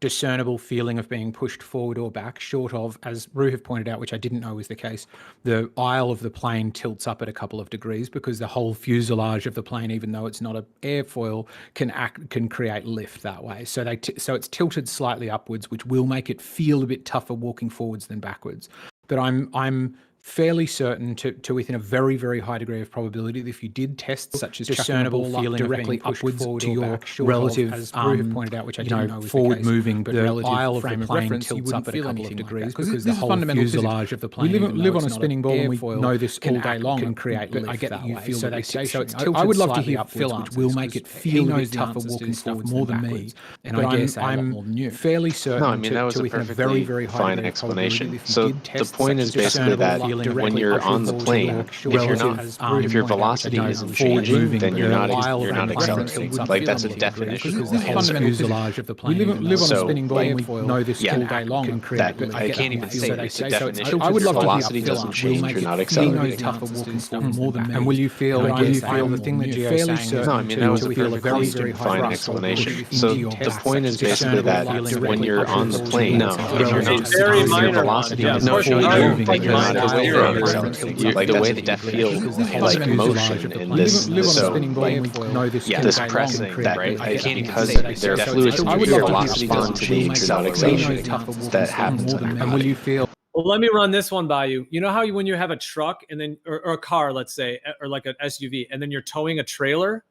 discernible feeling of being pushed forward or back, short of, as Rue have pointed out, which I didn't know was the case, the aisle of the plane tilts up at a couple of degrees because the whole fuselage of the plane, even though it's not an airfoil, can create lift that way. So so it's tilted slightly upwards, which will make it feel a bit tougher walking forwards than backwards. But I'm fairly certain to within a very, very high degree of probability that if you did tests such as discernible feeling directly upwards to your relative, as Rue have pointed out, which I didn't know was forward moving, but the relative frame of reference tilts up at a couple of degrees because the whole fuselage of the plane, we live on a spinning ball and we know this all day long, can create lift. I get that you feel so it's tilted. I would love to hear Phil, which will make it feel a bit tougher walking forwards more than me. And I guess I'm fairly certain to within a very, very high degree of probability. So the point is basically that when you're on the plane, if your velocity isn't changing, then you're not accelerating. Like that's a definition. This is fuselage of the plane. We live on a spinning ball and we know this all day long. I can't even say it's a definition. I would love to velocity doesn't change, you're not accelerating. Tougher walking forward more than me. And will you feel the thing that you're fairly certain? No, I mean that was a perfectly fine explanation. So the point is basically that when you're on the plane, if you're not your velocity is not moving, you're not accelerating. Like the way that feels like motion in this, so like this pressing, that I can't because there are fluids your velocity doesn't change, you're not accelerating. That happens. And will you feel? Well, let me run this one by you. You know how when you have a truck and then or a car, let's say, or like an SUV, and then you're towing a trailer?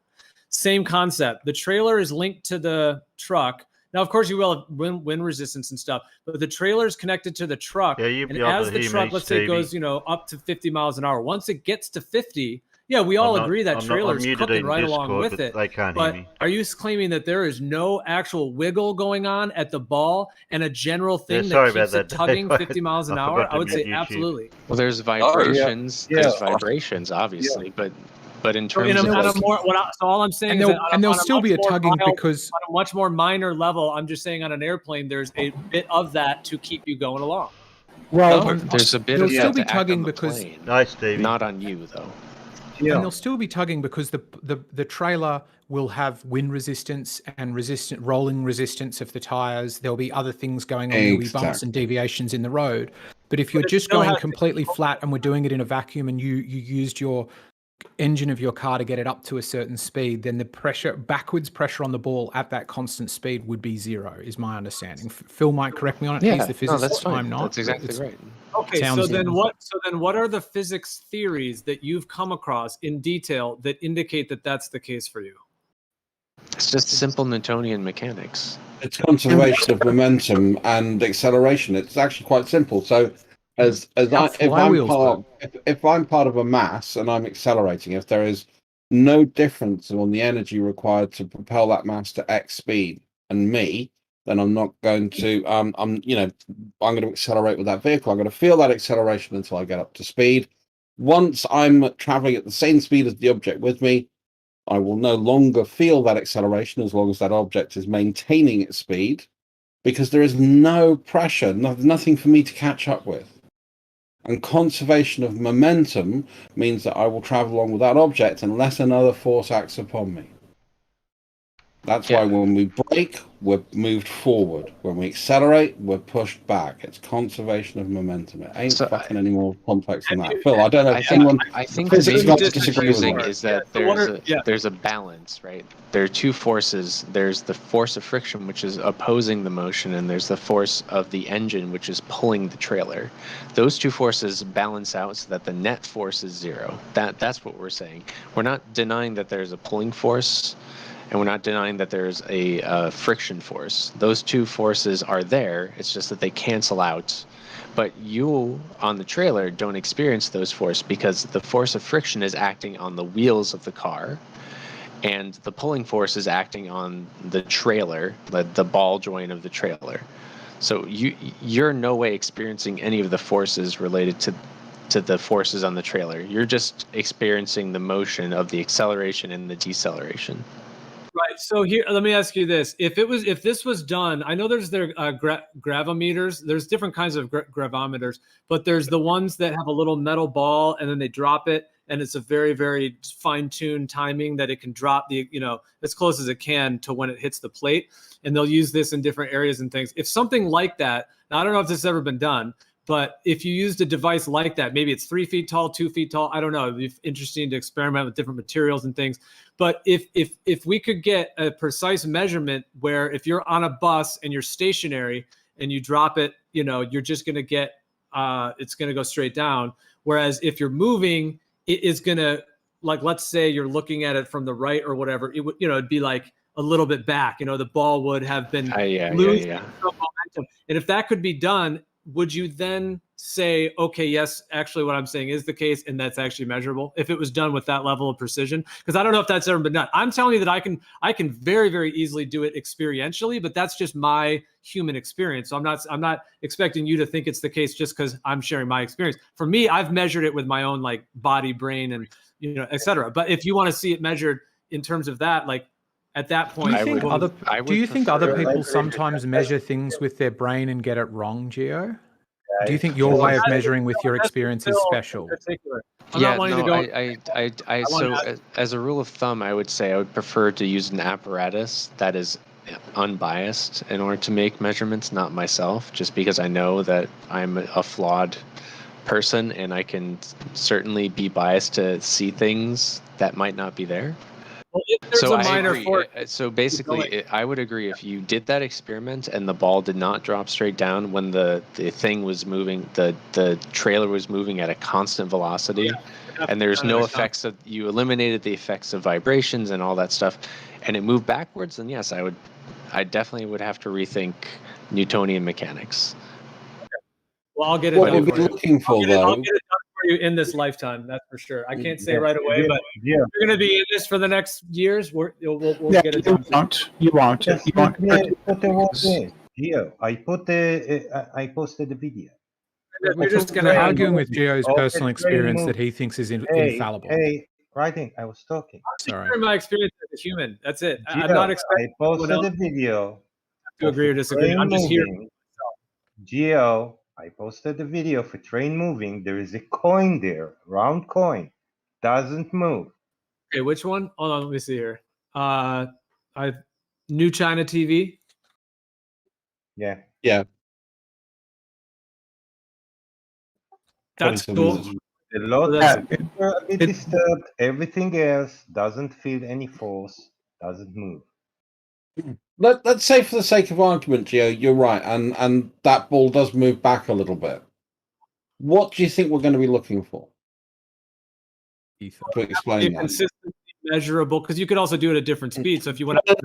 Same concept. The trailer is linked to the truck. Now, of course, you will have wind resistance and stuff, but the trailer is connected to the truck. Yeah, and as the truck, let's say, goes, up to 50 miles an hour. Once it gets to 50, yeah, we all agree that trailer is cooking right along with it. But are you claiming that there is no actual wiggle going on at the ball and a general thing that keeps it tugging 50 miles an hour? I would say absolutely. Well, there's vibrations. There's vibrations, obviously, but in terms of so all I'm saying is and there'll still be a tugging because on a much more minor level, I'm just saying on an airplane, there's a bit of that to keep you going along. Well, there's a bit of still be tugging because nice, Davey. Not on you though. Yeah. And they'll still be tugging because the trailer will have wind resistance and rolling resistance of the tires. There'll be other things going on. There'll be bumps and deviations in the road. But if you're just going completely flat and we're doing it in a vacuum and you used your engine of your car to get it up to a certain speed, then the backwards pressure on the ball at that constant speed would be zero, is my understanding. Phil might correct me on it. Yeah, he's the physicist. That's fine. I'm not. That's exactly right. Okay, so then what are the physics theories that you've come across in detail that indicate that that's the case for you? It's just simple Newtonian mechanics. It's conservation of momentum and acceleration. It's actually quite simple. So if I'm part of a mass and I'm accelerating, if there is no difference on the energy required to propel that mass to X speed and me, then I'm not going to I'm going to accelerate with that vehicle. I'm going to feel that acceleration until I get up to speed. Once I'm traveling at the same speed as the object with me, I will no longer feel that acceleration as long as that object is maintaining its speed, because there is no pressure, nothing for me to catch up with. And conservation of momentum means that I will travel along with that object unless another force acts upon me. That's why when we brake, we're moved forward. When we accelerate, we're pushed back. It's conservation of momentum. It ain't fucking any more complex than that. Phil, I don't know if anyone... I think the main confusing is that there's a balance, right? There are two forces. There's the force of friction, which is opposing the motion, and there's the force of the engine, which is pulling the trailer. Those two forces balance out so that the net force is zero. That's what we're saying. We're not denying that there's a pulling force, and we're not denying that there's a friction force. Those two forces are there. It's just that they cancel out. But you, on the trailer, don't experience those forces because the force of friction is acting on the wheels of the car, and the pulling force is acting on the trailer, the ball joint of the trailer. So you're in no way experiencing any of the forces related to the forces on the trailer. You're just experiencing the motion of the acceleration and the deceleration. Right. So here, let me ask you this: if this was done, I know there's gravimeters. There's different kinds of gravimeters, but there's the ones that have a little metal ball and then they drop it and it's a very, very fine-tuned timing that it can drop the, as close as it can to when it hits the plate. And they'll use this in different areas and things. If something like that, now I don't know if this has ever been done, but if you used a device like that, maybe it's 3 feet tall, 2 feet tall, I don't know. It'd be interesting to experiment with different materials and things. But if we could get a precise measurement where if you're on a bus and you're stationary and you drop it, you're just going to get, it's going to go straight down. Whereas if you're moving, it is going to, like, let's say you're looking at it from the right or whatever, it would, it'd be like a little bit back, the ball would have been losing some momentum. And if that could be done, would you then say, okay, yes, actually what I'm saying is the case, and that's actually measurable if it was done with that level of precision? Because I don't know if that's ever been done. I'm telling you that I can very, very easily do it experientially, but that's just my human experience. So I'm not expecting you to think it's the case just because I'm sharing my experience. For me, I've measured it with my own like body, brain, and et cetera. But if you want to see it measured in terms of that, like at that point, do you think other people sometimes measure things with their brain and get it wrong, Gio? Do you think your way of measuring with your experience is special? As a rule of thumb, I would say I would prefer to use an apparatus that is unbiased in order to make measurements, not myself, just because I know that I'm a flawed person and I can certainly be biased to see things that might not be there. Well, so I agree. So basically, I would agree if you did that experiment and the ball did not drop straight down when the thing was moving, the trailer was moving at a constant velocity, and there's no effects of, you eliminated the effects of vibrations and all that stuff, and it moved backwards, then yes, I definitely would have to rethink Newtonian mechanics. Well, I'll get it. What we're looking for, though. I'll get it done for you in this lifetime. That's for sure. I can't say right away, but you're going to be in this for the next years. We'll get it done. You won't. Gio, I posted the video. We're just going to arguing with Gio's personal experience that he thinks is infallible. Writing. I was talking. Sorry. My experience as a human. That's it. Gio, I'm not expecting. I posted the video. To agree or disagree. I'm just here. Gio, I posted the video for train moving. There is a coin there, round coin, doesn't move. Okay, which one? Hold on, let me see here. New China TV. Yeah. That's cool. The lot a bit disturbed. Everything else doesn't feel any force, doesn't move. Let's say, for the sake of argument, Gio, you're right, and that ball does move back a little bit. What do you think we're going to be looking for? To explain that. Consistently measurable, because you could also do it at different speeds. So if you want to,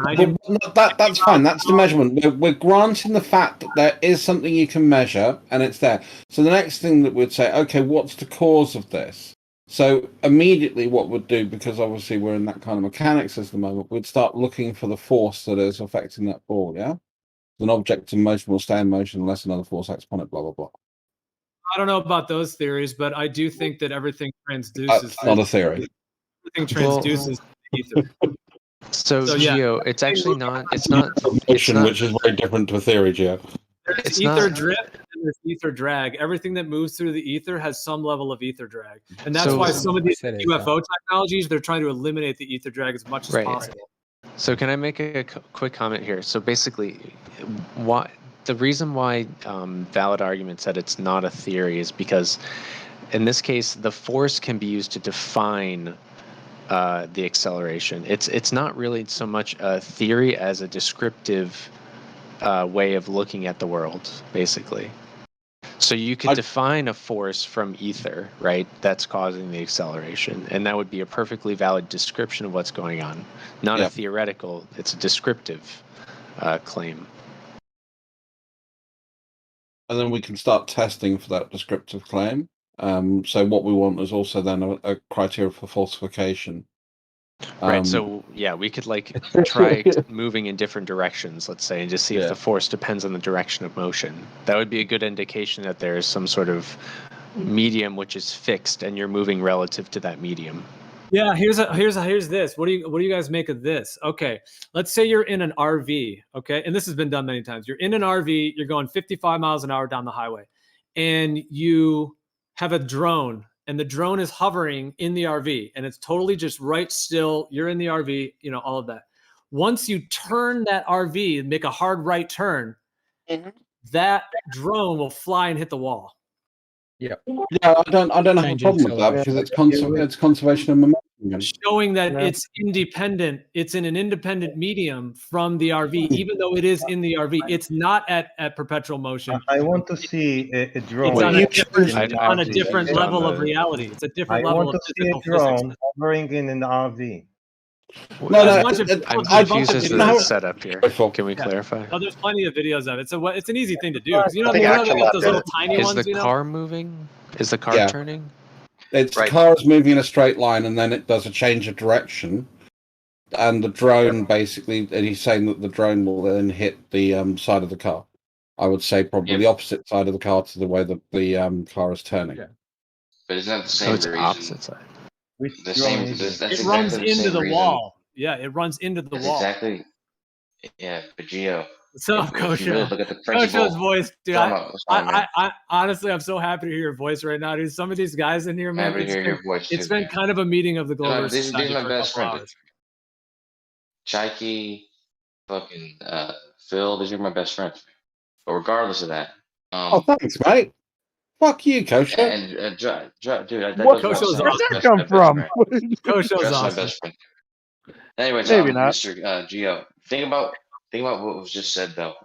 that's fine. That's the measurement. We're granting the fact that there is something you can measure, and it's there. So the next thing that we'd say, okay, what's the cause of this? So immediately what we'd do, because obviously we're in that kind of mechanics at the moment, we'd start looking for the force that is affecting that ball, yeah? An object in motion will stay in motion unless another force acts upon it, blah, blah, blah. I don't know about those theories, but I do think that everything transduces. That's not a theory. Everything transduces ether. So Gio, it's actually not. It's motion, which is very different to a theory, Gio. There's ether drift and there's ether drag. Everything that moves through the ether has some level of ether drag, and that's why some of these UFO technologies, they're trying to eliminate the ether drag as much as possible. So can I make a quick comment here? So basically, the reason why valid argument said it's not a theory is because in this case, the force can be used to define the acceleration. It's not really so much a theory as a descriptive way of looking at the world, basically. So you could define a force from ether, right? That's causing the acceleration, and that would be a perfectly valid description of what's going on. Not a theoretical, it's a descriptive claim. And then we can start testing for that descriptive claim. So what we want is also then a criteria for falsification. Right. So we could try moving in different directions, let's say, and just see if the force depends on the direction of motion. That would be a good indication that there is some sort of medium which is fixed, and you're moving relative to that medium. Yeah. Here's this. What do you guys make of this? Okay. Let's say you're in an RV. Okay, and this has been done many times. You're in an RV. You're going 55 miles an hour down the highway, and you have a drone. and the drone is hovering in the RV, and it's totally just right still. You're in the RV, you know, all of that. Once you turn that RV and make a hard right turn, that drone will fly and hit the wall. Yeah. Yeah, I don't have a problem with that because it's conservation of momentum. Showing that it's independent, it's in an independent medium from the RV, even though it is in the RV. It's not at perpetual motion. I want to see a drone. It's on a different level of reality. It's a different level of physical physics. I want to see a drone hovering in an RV. I'm confused as to the setup here. Can we clarify? Oh, there's plenty of videos of it. So it's an easy thing to do. Because you know, they got those little tiny ones. Is the car moving? Is the car turning? The car is moving in a straight line, and then it does a change of direction. And the drone basically, and he's saying that the drone will then hit the side of the car. I would say probably the opposite side of the car to the way that the car is turning. Yeah. But isn't that the same reason? Opposite side. The same. It runs into the wall. Yeah, it runs into the wall. Exactly. Yeah, but Gio. So, Coach, really look at the Coach's voice, dude. I honestly, I'm so happy to hear your voice right now, dude. Some of these guys in here, man. Happy to hear your voice. It's been kind of a meeting of the Globers. These are my best friends. Chaiki, fucking Phil. These are my best friends. But regardless of that, thanks, mate. Fuck you, Coach. And dude, what Coach is awesome. Where'd that come from? Coach is awesome. My best friend. Anyway, Mr. Gio, think about what was just said though,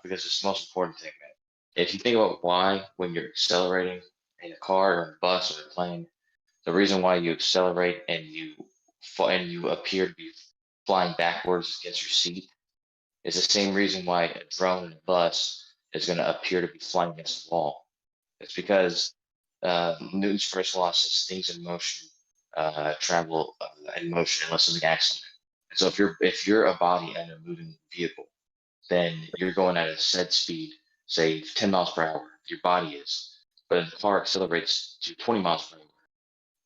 because it's the most important thing, man. If you think about why, when you're accelerating in a car or a bus or a plane, the reason why you accelerate and you appear to be flying backwards against your seat is the same reason why a drone in a bus is going to appear to be flying against the wall. It's because Newton's first law says things in motion travel in motion unless there's an accident. And so if you're a body and a moving vehicle, then you're going at a set speed, say 10 miles per hour, your body is, but the car accelerates to 20 miles per hour.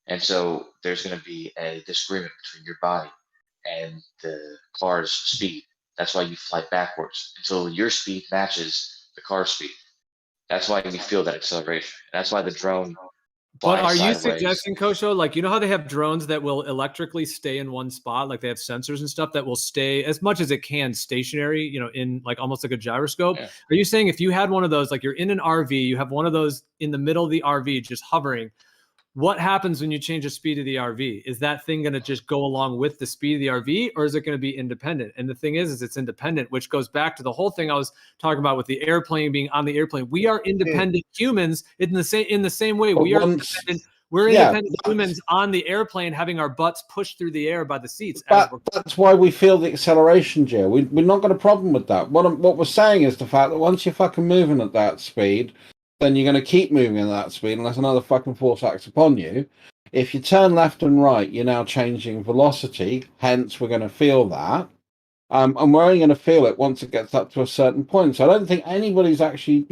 And so there's going to be a disagreement between your body and the car's speed. That's why you fly backwards until your speed matches the car's speed. That's why we feel that acceleration. That's why the drone. But are you suggesting, Kosho, like, you know how they have drones that will electrically stay in one spot, like they have sensors and stuff that will stay as much as it can stationary, you know, in like almost like a gyroscope? Yeah. Are you saying if you had one of those, like you're in an RV, you have one of those in the middle of the RV just hovering, what happens when you change the speed of the RV? Is that thing going to just go along with the speed of the RV, or is it going to be independent? And the thing is it's independent, which goes back to the whole thing I was talking about with the airplane being on the airplane. We are independent humans in the same way. We are independent. We're independent humans on the airplane, having our butts pushed through the air by the seats. That's why we feel the acceleration, Joe. We're not got a problem with that. What we're saying is the fact that once you're fucking moving at that speed, then you're going to keep moving at that speed unless another fucking force acts upon you. If you turn left and right, you're now changing velocity. Hence, we're going to feel that. And we're only going to feel it once it gets up to a certain point. So I don't think anybody's actually,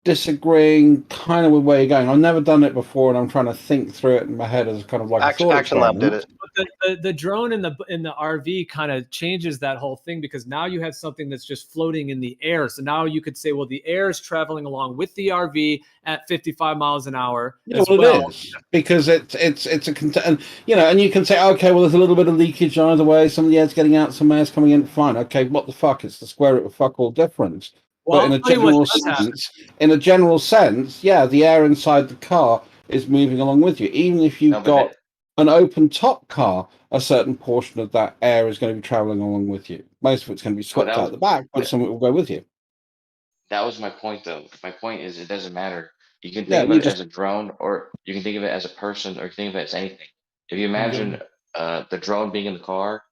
disagreeing kind of with where you're going. I've never done it before, and I'm trying to think through it in my head as kind of like Action Lab did it. But the drone in the RV kind of changes that whole thing, because now you have something that's just floating in the air. So now you could say, well, the air is traveling along with the RV at 55 miles an hour. It is, because it's and you can say, okay, well, there's a little bit of leakage either way. Some of the air's getting out, some air's coming in. Fine, okay, what the fuck? It's the square root of fuck all difference. Well, but in a general sense, yeah, the air inside the car is moving along with you. Even if you've got an open top car, a certain portion of that air is going to be traveling along with you. Most of it's going to be swept out the back, but some of it will go with you. That was my point, though. My point is, it doesn't matter. You can think of it as a drone, or you can think of it as a person, or you can think of it as anything. If you imagine the drone being in the car,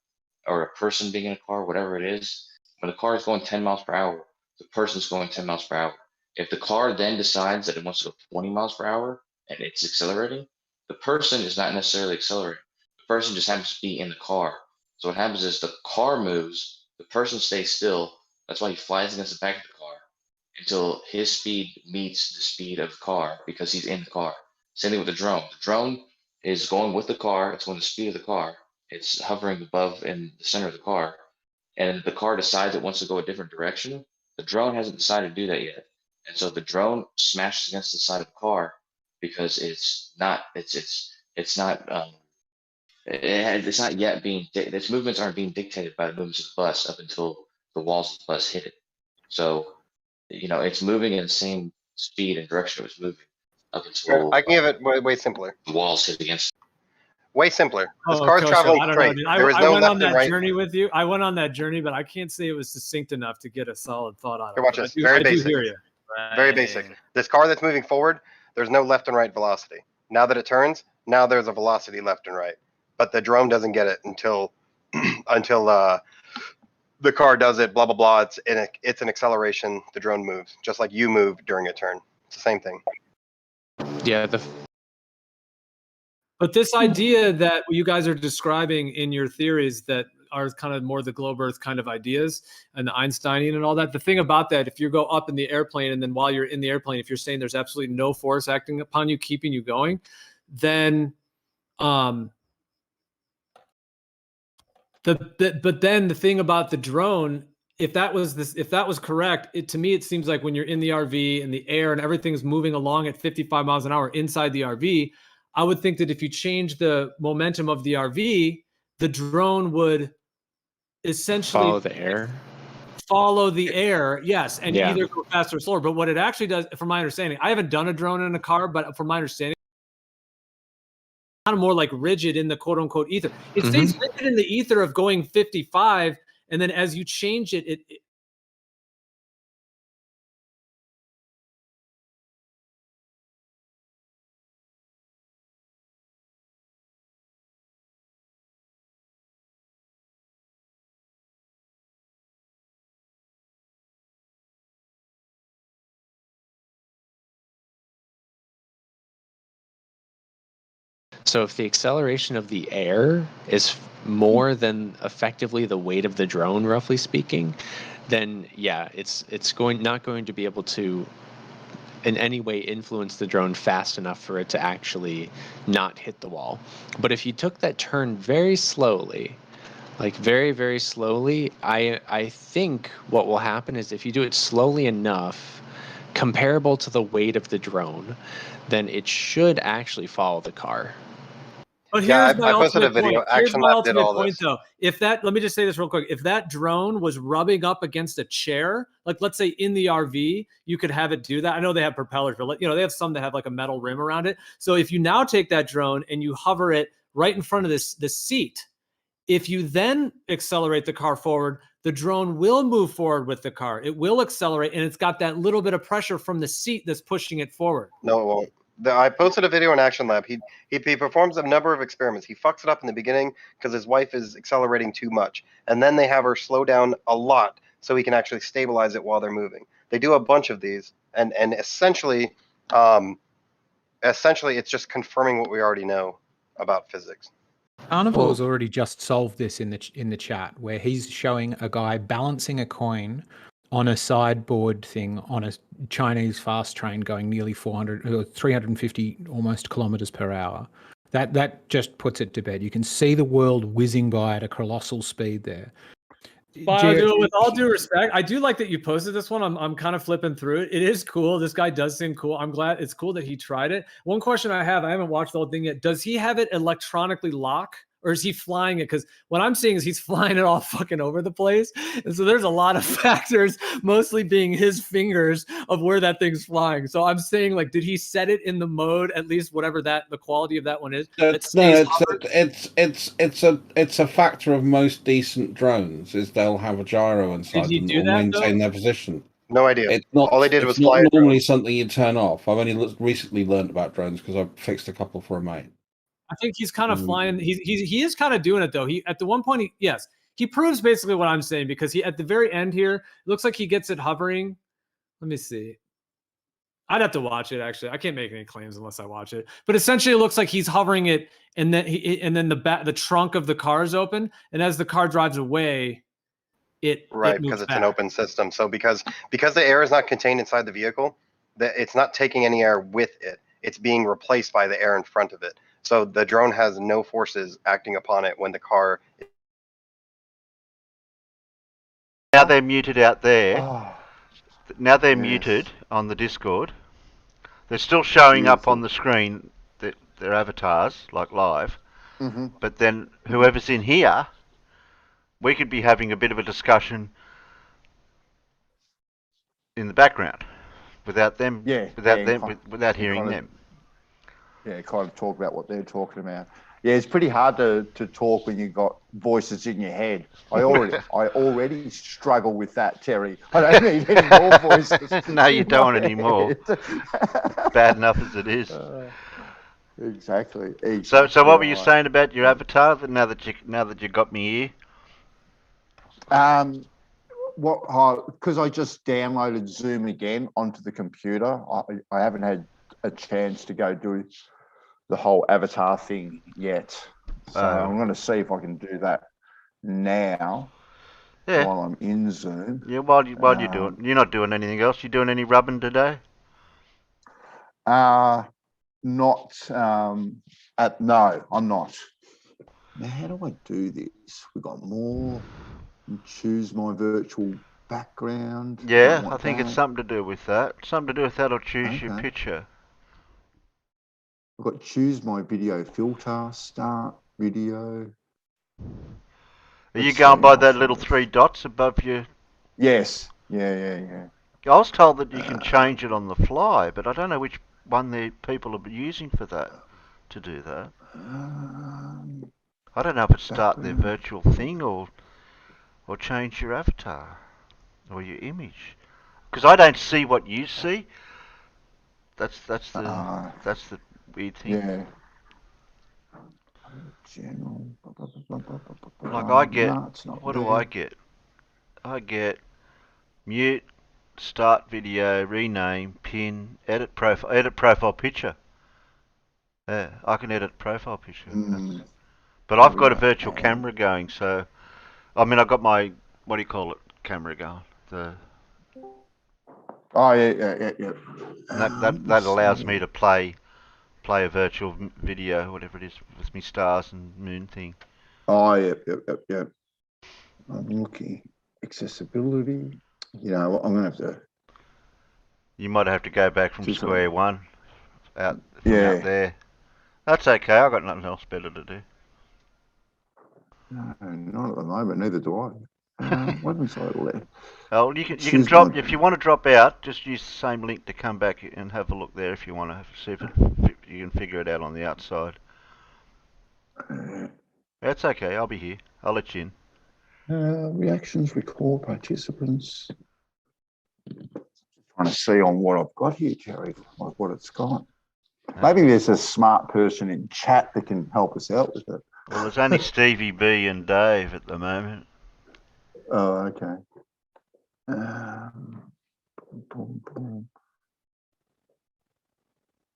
or a person being in a car, whatever it is, when the car is going 10 miles per hour, the person's going 10 miles per hour. If the car then decides that it wants to go 20 miles per hour and it's accelerating, the person is not necessarily accelerating. The person just happens to be in the car. So what happens is the car moves, the person stays still. That's why he flies against the back of the car until his speed meets the speed of the car, because he's in the car. Same thing with the drone. The drone is going with the car. It's going the speed of the car. It's hovering above in the center of the car. And the car decides it wants to go a different direction. The drone hasn't decided to do that yet. And so the drone smashes against the side of the car, because it's not yet being its movements aren't being dictated by the movements of the bus up until the walls of the bus hit it. So it's moving in the same speed and direction it was moving up until I can give it way simpler. the walls hit against. Way simpler. This car is traveling straight. There is I no went left on and that right. journey with you. I went on that journey, but I can't say it was succinct enough to get a solid thought on it. Watch this. Very basic. I do hear you. Very basic. This car that's moving forward, there's no left and right velocity. Now that it turns, now there's a velocity left and right. But the drone doesn't get it until the car does it. Blah blah blah. It's an acceleration. The drone moves just like you move during a turn. It's the same thing. Yeah. But this idea that you guys are describing in your theories that are kind of more the globe Earth kind of ideas and the Einsteinian and all that, the thing about that, if you go up in the airplane and then while you're in the airplane, if you're saying there's absolutely no force acting upon you, keeping you going, then but then the thing about the drone, if that was correct, to me, it seems like when you're in the RV and the air and everything's moving along at 55 miles an hour inside the RV, I would think that if you change the momentum of the RV, the drone would essentially follow the air, yes, and either go faster or slower. But what it actually does, from my understanding, I haven't done a drone in a car, but from my understanding, kind of more like rigid in the quote unquote ether. It stays rigid in the ether of going 55, and then as you change it, So if the acceleration of the air is more than effectively the weight of the drone, roughly speaking, then yeah, it's not going to be able to in any way influence the drone fast enough for it to actually not hit the wall. But if you took that turn very slowly, like very, very slowly, I think what will happen is if you do it slowly enough, comparable to the weight of the drone, then it should actually follow the car. But here's my ultimate point. Here's my ultimate point, though. Let me just say this real quick. If that drone was rubbing up against a chair, like let's say in the RV, you could have it do that. I know they have propellers, but they have some that have like a metal rim around it. So if you now take that drone and you hover it right in front of the seat, if you then accelerate the car forward, the drone will move forward with the car. It will accelerate, and it's got that little bit of pressure from the seat that's pushing it forward. No, it won't. I posted a video on Action Lab. He performs a number of experiments. He fucks it up in the beginning because his wife is accelerating too much, and then they have her slow down a lot so he can actually stabilize it while they're moving. They do a bunch of these, and essentially, it's just confirming what we already know about physics. Carnival's already just solved this in the chat, where he's showing a guy balancing a coin on a sideboard thing on a Chinese fast train going nearly 400 or 350 almost kilometers per hour. That just puts it to bed. You can see the world whizzing by at a colossal speed there. But with all due respect, I do like that you posted this one. I'm kind of flipping through it. It is cool. This guy does seem cool. I'm glad it's cool that he tried it. One question I haven't watched the whole thing yet. Does he have it electronically lock? Or is he flying it? Because what I'm seeing is he's flying it all fucking over the place. And so there's a lot of factors, mostly being his fingers of where that thing's flying. So I'm saying, like, did he set it in the mode, at least whatever the quality of that one is? It's a factor of most decent drones is they'll have a gyro inside them that will maintain their position. No idea. It's not, all they did was fly. It's not normally something you turn off. I've only recently learned about drones because I've fixed a couple for a mate. I think he's kind of flying. He is kind of doing it though. He at the one point, he proves basically what I'm saying because he at the very end here, it looks like he gets it hovering. Let me see. I'd have to watch it actually. I can't make any claims unless I watch it. But essentially, it looks like he's hovering it, and then the trunk of the car is open, and as the car drives away, because it's an open system. So because the air is not contained inside the vehicle, it's not taking any air with it. It's being replaced by the air in front of it. So the drone has no forces acting upon it when the car. Now they're muted out there. Now they're muted on the Discord. They're still showing up on the screen, their avatars, like live. Mm-hmm. But then whoever's in here, we could be having a bit of a discussion in the background without them, without hearing them. Yeah, kind of talk about what they're talking about. Yeah, it's pretty hard to talk when you've got voices in your head. I already struggle with that, Terry. I don't need any more voices. No, you don't want any more. Bad enough as it is. Exactly. So what were you saying about your avatar? Now that you got me here. Because I just downloaded Zoom again onto the computer. I haven't had a chance to go do the whole avatar thing yet. So I'm going to see if I can do that now while I'm in Zoom. Yeah, while you do it. You're not doing anything else? You doing any rubbing today? Not no, I'm not. Now, how do I do this? We've got more. Choose my virtual background. Yeah, I think it's something to do with that. Something to do with that, or choose your picture. I've got choose my video filter, start video. Are you going by that little 3 dots above you? Yes. Yeah. I was told that you can change it on the fly, but I don't know which one the people are using for that, to do that. I don't know if it's start their virtual thing or change your avatar or your image, because I don't see what you see. That's the weird thing. Yeah. General. Like I get, what do I get? I get mute, start video, rename, pin, edit profile picture. Yeah, I can edit profile picture. But I've got a virtual camera going, so I mean I've got my, what do you call it, camera going. Yeah. That allows me to play a virtual video, whatever it is, with me stars and moon thing. Yep. I'm looking. Accessibility. You know, I'm going to have to... You might have to go back from square one out there. That's okay, I've got nothing else better to do. No, not at the moment, neither do I. What was I left? Oh, you can drop, if you want to drop out, just use the same link to come back and have a look there if you want to see if you can figure it out on the outside. That's okay, I'll be here. I'll let you in. Reactions, record participants. Trying to see on what I've got here, Jerry, like what it's got. Maybe there's a smart person in chat that can help us out with it. Well, there's only Stevie B and Dave at the moment. Oh, okay.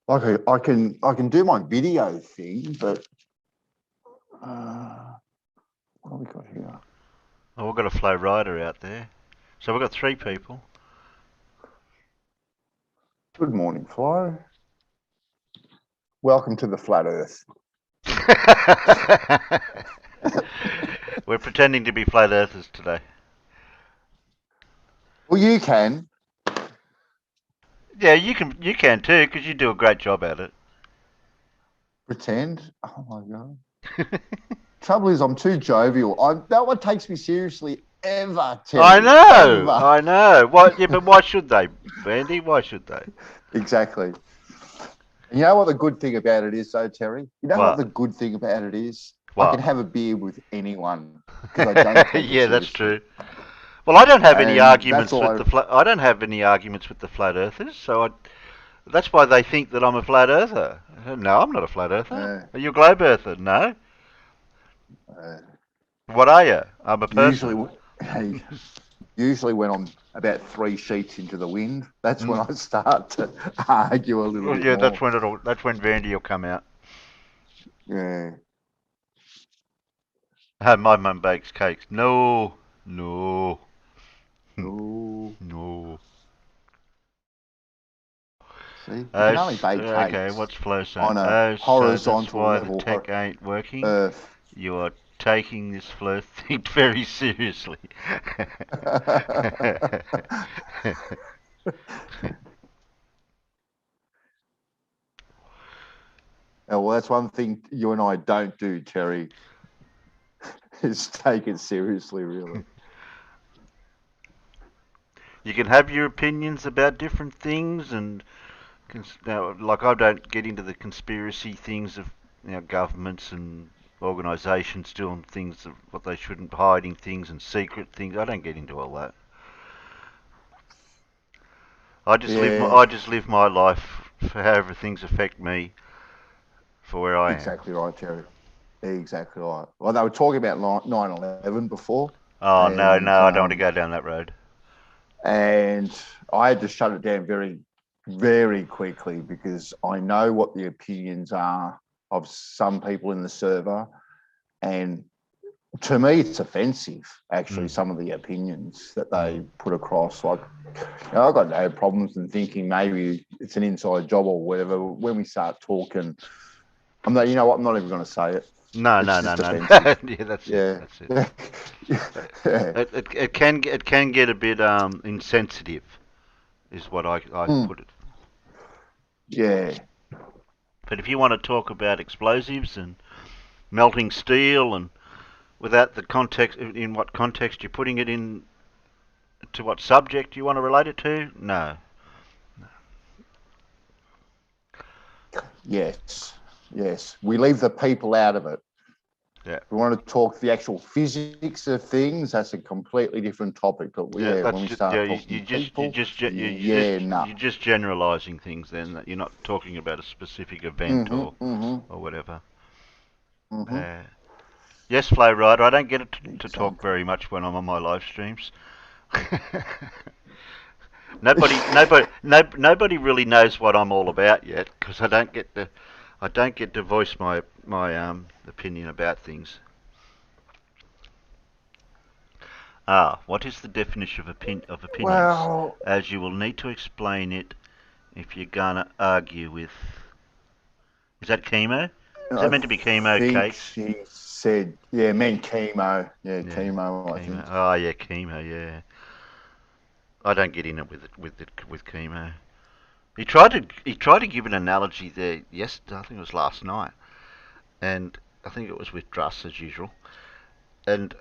Okay, I can do my video thing, but what have we got here? Oh, we've got a Flow Rider out there. So we've got 3 people. Good morning, Flo. Welcome to the Flat Earth. We're pretending to be flat earthers today. Well, you can. Yeah, you can too, because you do a great job at it. Pretend? Oh my god. Trouble is, I'm too jovial. No one takes me seriously ever, Terry. I know. But why should they, Andy? Why should they? Exactly. And you know what the good thing about it is, though, Terry? You know what the good thing about it is? I can have a beer with anyone. I don't yeah, that's true. Well, I don't have any arguments with I don't have any arguments with the flat earthers, so that's why they think that I'm a flat earther. No, I'm not a flat earther. Are you a globe earther? No. What are you? I'm a person. Usually when I'm about 3 sheets into the wind, that's when I start to argue a little bit more. That's when Vandy will come out. Yeah. My mum bakes cakes. No. See, you can only bake cakes. Okay, what's Flo saying? On a horizontal so that's why level. The tech ain't working. You are taking this Flo thing very seriously. Well, that's one thing you and I don't do, Terry, is take it seriously, really. You can have your opinions about different things, and like I don't get into the conspiracy things of governments and organisations doing things of what they shouldn't, hiding things and secret things. I don't get into all that. I just live my life for however things affect me, for where I am. Exactly right, Terry. Exactly right. Well, they were talking about 9/11 before. Oh, no, I don't want to go down that road. And I had to shut it down very, very quickly because I know what the opinions are of some people in the server. And to me, it's offensive, actually, some of the opinions that they put across. Like, I've got no problems in thinking maybe it's an inside job or whatever. When we start talking, I'm not, you know what, I'm not even going to say it. No. Yeah, that's it. It can get a bit insensitive, is what I put it. Yeah. But if you want to talk about explosives and melting steel, and without the context, in what context you're putting it in, to what subject you want to relate it to, no. Yes. We leave the people out of it. Yeah. We want to talk the actual physics of things. That's a completely different topic. But when we start talking you're just generalising things. Then that you're not talking about a specific event or whatever. Yes, Flow Rider. I don't get to talk very much when I'm on my live streams. Nobody really knows what I'm all about yet, because I don't get to voice my opinion about things. What is the definition of opinions? Well, as you will need to explain it if you're gonna argue with. Is that chemo? Is that meant to be chemo, Kate? She said, meant chemo. Yeah, chemo. I think. Oh yeah, chemo. Yeah. I don't get in it with chemo. He tried to give an analogy there yesterday. I think it was last night, and I think it was with Druss as usual. And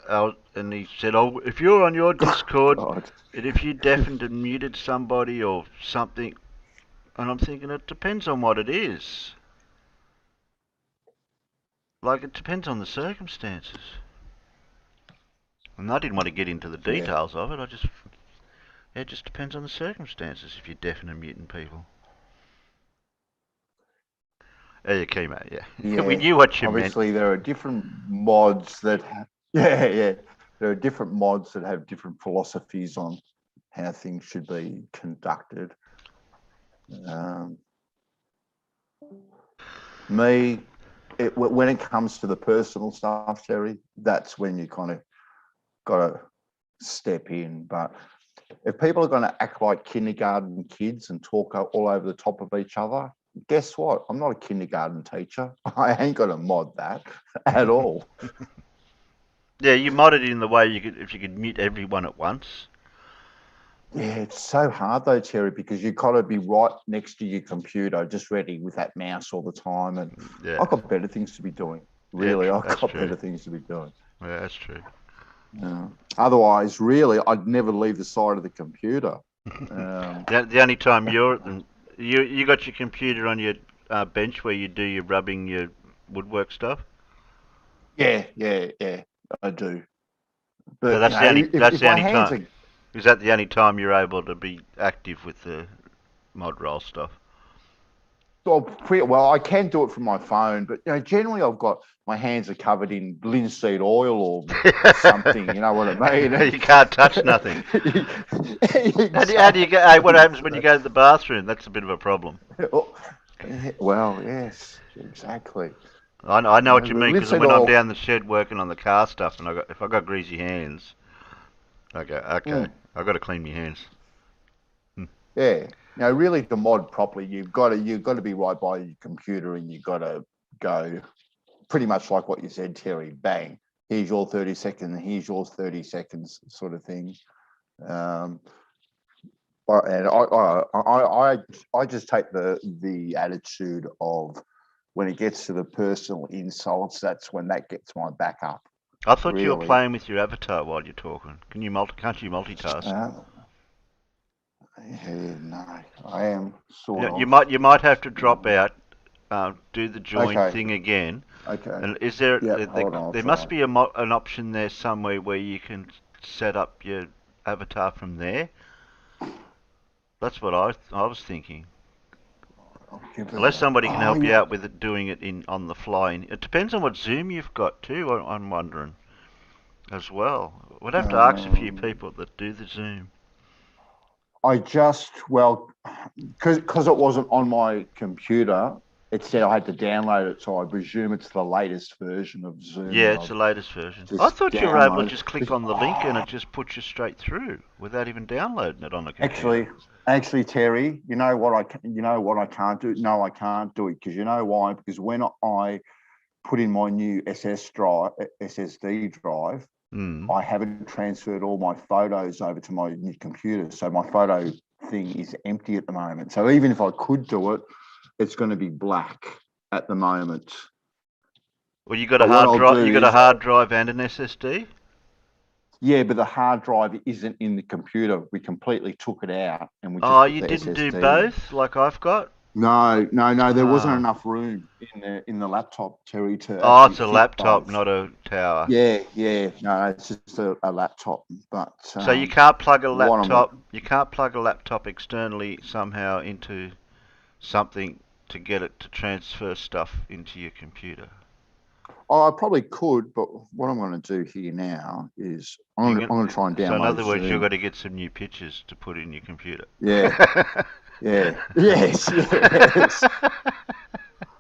he said, "Oh, if you're on your Discord, and if you deafened and muted somebody or something," and I'm thinking it depends on what it is. Like, it depends on the circumstances. And I didn't want to get into the details of it. It just depends on the circumstances if you're deafening and muting people. Yeah, chemo, yeah. We knew what you meant. Obviously, there are different mods that have, there are different mods that have different philosophies on how things should be conducted. When it comes to the personal stuff, Terry, that's when you kind of got to step in. But if people are going to act like kindergarten kids and talk all over the top of each other, guess what? I'm not a kindergarten teacher. I ain't going to mod that at all. Yeah, you modded it in the way if you could mute everyone at once. Yeah, it's so hard though, Terry, because you've got to be right next to your computer, just ready with that mouse all the time. And I've got better things to be doing. Really, I've got better things to be doing. Yeah, that's true. Otherwise, really, I'd never leave the side of the computer. The only time you got your computer on your bench where you do your rubbing your woodwork stuff? Yeah, I do. But so that's the only time. Is that the only time you're able to be active with the mod roll stuff? Well, I can do it from my phone, but generally I've got my hands are covered in linseed oil or something. You know what I mean? You can't touch nothing. Exactly. How do you go? What happens when you go to the bathroom? That's a bit of a problem. Well, yes, exactly. I know what you mean, because when I'm down the shed working on the car stuff, and if I got greasy hands, I go, okay, I've got to clean my hands. Yeah. Now, really, to mod properly, you've got to be right by your computer, and you've got to go pretty much like what you said, Terry. Bang! Here's your 30 seconds. Here's yours 30 seconds, sort of thing. And I just take the attitude of when it gets to the personal insults, that's when that gets my back up. I thought you were playing with your avatar while you're talking. Can't you multitask? Yeah, no, I am sort of. You might have to drop out, do the join thing again. Okay. And is there? Hold on, there must be an option there somewhere where you can set up your avatar from there. That's what I was thinking. Unless somebody can help you out with it, doing it on the fly. It depends on what Zoom you've got too. I'm wondering, as well. We'd have to ask a few people that do the Zoom. Because it wasn't on my computer, it said I had to download it, so I presume it's the latest version of Zoom. Yeah, it's the latest version. I thought you were able to just click on the link and it just puts you straight through without even downloading it on the computer. Actually, Terry, you know what I can't do? No, I can't do it, because you know why? Because when I put in my new SSD drive, I haven't transferred all my photos over to my new computer, so my photo thing is empty at the moment. So even if I could do it, it's going to be black at the moment. Well, you got a hard drive. You got a hard drive and an SSD. Yeah, but the hard drive isn't in the computer. We completely took it out, and we. You didn't do both, like I've got. No. There wasn't enough room in the laptop, Terry. It's a laptop, not a tower. Yeah. No, it's just a laptop. But so you can't plug a laptop. You can't plug a laptop externally somehow into something to get it to transfer stuff into your computer. I probably could, but what I'm going to do here now is I'm going to try and download. So in other words, you've got to get some new pictures to put in your computer. Yeah. Yeah. Yes.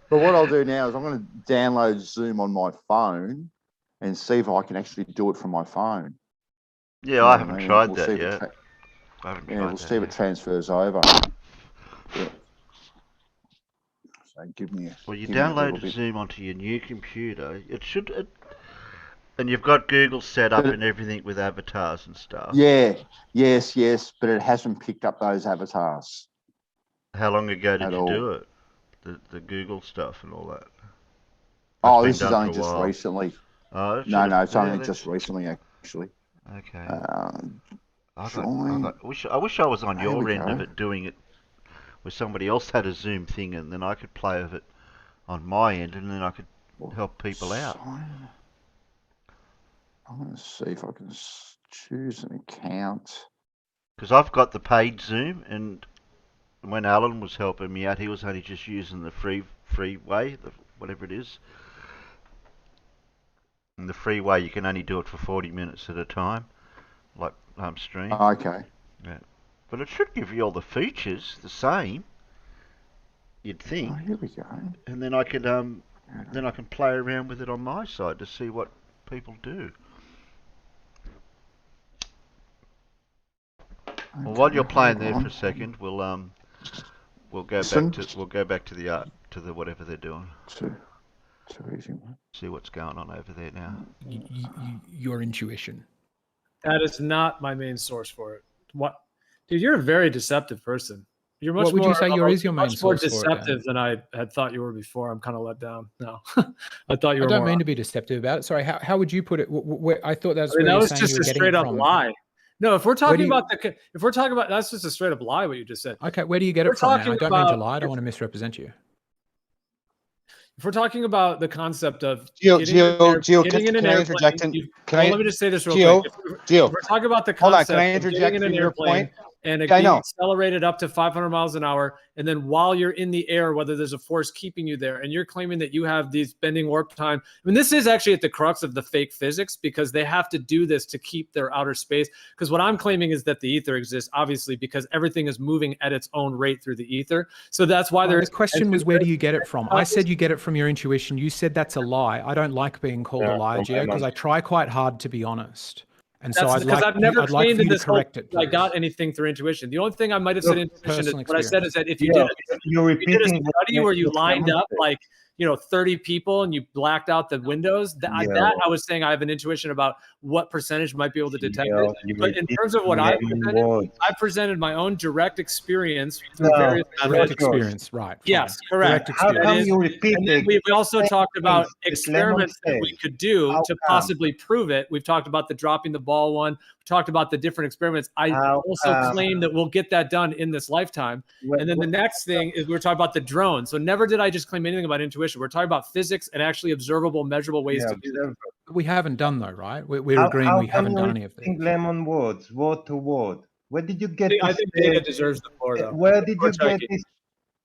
But what I'll do now is I'm going to download Zoom on my phone and see if I can actually do it from my phone. Yeah, I haven't tried that yet. We'll see if it transfers over. Yeah. So give me you downloaded Zoom onto your new computer. It should, and you've got Google set up and everything with avatars and stuff. Yeah, yes, but it hasn't picked up those avatars. How long ago did you do it? The Google stuff and all that. This is only just recently. No, it's only just recently actually. Okay. I wish I was on your end of it, doing it where somebody else had a Zoom thing, and then I could play with it on my end, and then I could help people out. I'm going to see if I can choose an account. Because I've got the paid Zoom, and when Alan was helping me out, he was only just using the free way, whatever it is. And the free way, you can only do it for 40 minutes at a time, like stream. Okay. Yeah. But it should give you all the features the same, you'd think. Oh, here we go. And then I could then I can play around with it on my side to see what people do. Okay, well, while you're playing there for a second, we'll go back to the whatever they're doing. See what's going on over there now. Your intuition. That is not my main source for it. What? Dude, you're a very deceptive person. You're much what would more, you say is your main source more deceptive than I had thought you were before. I'm kind of let down now. I thought you were. I don't mean to be deceptive about it. Sorry, how would you put it? I thought that was just a straight up lie. No, if we're talking about that's just a straight up lie what you just said. Okay, where do you get it from? Now? I don't mean to lie. I don't want to misrepresent you. If we're talking about the concept of Gio, can I interject? Let me just say this real quick. If we're talking about the concept can I interject of getting in an airplane and it being accelerated up to 500 miles an hour, and then while you're in the air, whether there's a force keeping you there, and you're claiming that you have these bending warp time. I mean, this is actually at the crux of the fake physics, because they have to do this to keep their outer space. Because what I'm claiming is that the ether exists, obviously, because everything is moving at its own rate through the ether. So that's why the question was, where do you get it from? I said you get it from your intuition. You said that's a lie. I don't like being called a lie, Gio, because I try quite hard to be honest. And so I've never claimed in this correct I got anything through intuition. The only thing I might have said intuition is what I said is that if you did a study where you lined up like 30 people and you blacked out the windows, that I was saying I have an intuition about what percentage might be able to detect it. But in terms of what I presented my own direct experience through various direct experience, right? Yes, correct. How come you repeat it? We also talked about experiments that we could do to possibly prove it. We've talked about the dropping the ball one. We talked about the different experiments. I also claim that we'll get that done in this lifetime. And then the next thing is we're talking about the drone. So never did I just claim anything about intuition. We're talking about physics and actually observable, measurable ways to do that. We haven't done though, right? We're agreeing we haven't done any of this. Lemon words, word to word. Where did you get I think data deserves the floor, though. Where did you get this?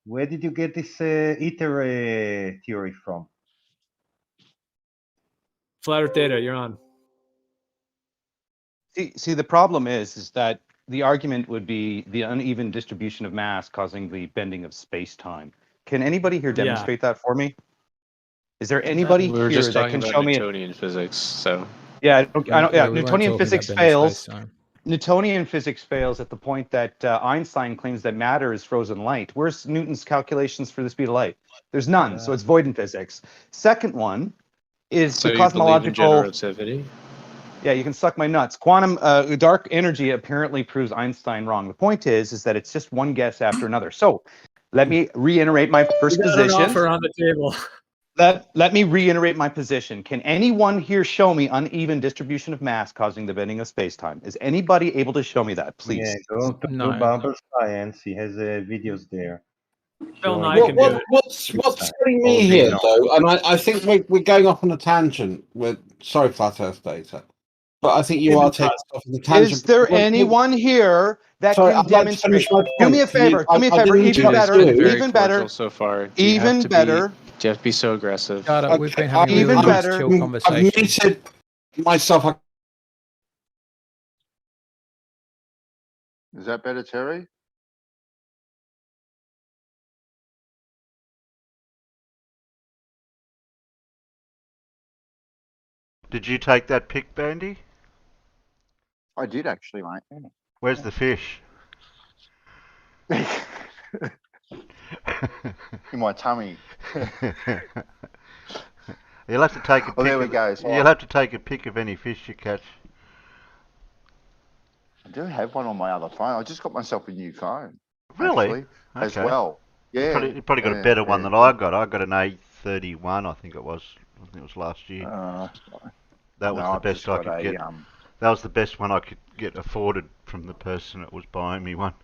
Where did you get this ether theory from? Flat Earth Data, you're on. See, the problem is that the argument would be the uneven distribution of mass causing the bending of space-time. Can anybody here demonstrate that for me? Is there anybody here that can show me Newtonian physics? So yeah, Newtonian physics fails. Newtonian physics fails at the point that Einstein claims that matter is frozen light. Where's Newton's calculations for the speed of light? There's none, so it's void in physics. Second one is the cosmological relativity. Yeah, you can suck my nuts. Quantum dark energy apparently proves Einstein wrong. The point is that it's just one guess after another. So let me reiterate my first position. An offer on the table. Let me reiterate my position. Can anyone here show me uneven distribution of mass causing the bending of space-time? Is anybody able to show me that, please? Yeah, go to Bubble Science. He has videos there. What's getting me here, though, and I think we're going off on a tangent. Sorry, Flat Earth Data, but I think you are taking off on the tangent. Is there anyone here that can demonstrate? Do me a favor. Do me a favor. Even better. Even better. So far. Even better. Do you have to be so aggressive? We've been having a really nice chill conversation. I've muted myself. Is that better, Terry? Did you take that pic, Bandy? I did actually, mate. Yeah. Where's the fish? In my tummy. You'll have to take a pic. There we go. You'll have to take a pic of any fish you catch. I do have one on my other phone. I just got myself a new phone. Really? Actually, as well. Yeah. You probably got a better one than I got. I got an A31, I think it was. I think it was last year. That was the best I could get. That was the best one I could get afforded from the person that was buying me one.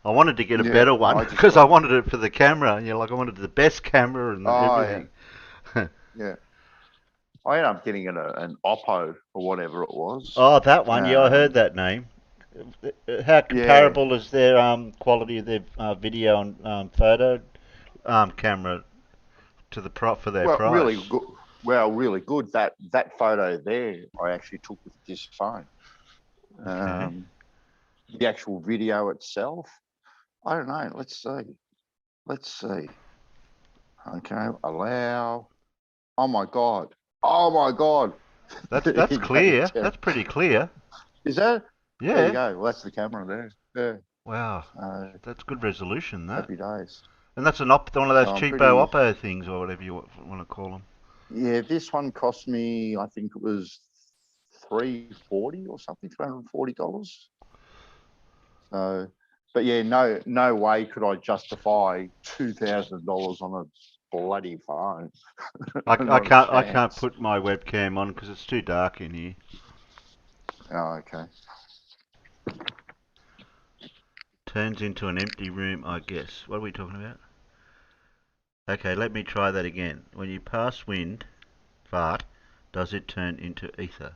I wanted to get a better one because I wanted it for the camera. I wanted the best camera and everything. Yeah. I ended up getting an Oppo or whatever it was. Oh, that one. Yeah, I heard that name. How comparable is their quality of their video and photo camera to the for their price? Really good. Well, really good. That photo there, I actually took with this phone. The actual video itself, I don't know. Let's see. Okay, allow. Oh my god. That's clear. That's pretty clear. Is that? Yeah. There you go. Well, that's the camera there. Yeah. Wow. That's good resolution. That. Happy days. And that's one of those cheapo Oppo things or whatever you want to call them. Yeah, this one cost me, I think it was $340 or something, $340. So, but yeah, no way could I justify $2,000 on a bloody phone. I can't put my webcam on because it's too dark in here. Oh, okay. Turns into an empty room, I guess. What are we talking about? Okay, let me try that again. When you pass wind, fart, does it turn into ether?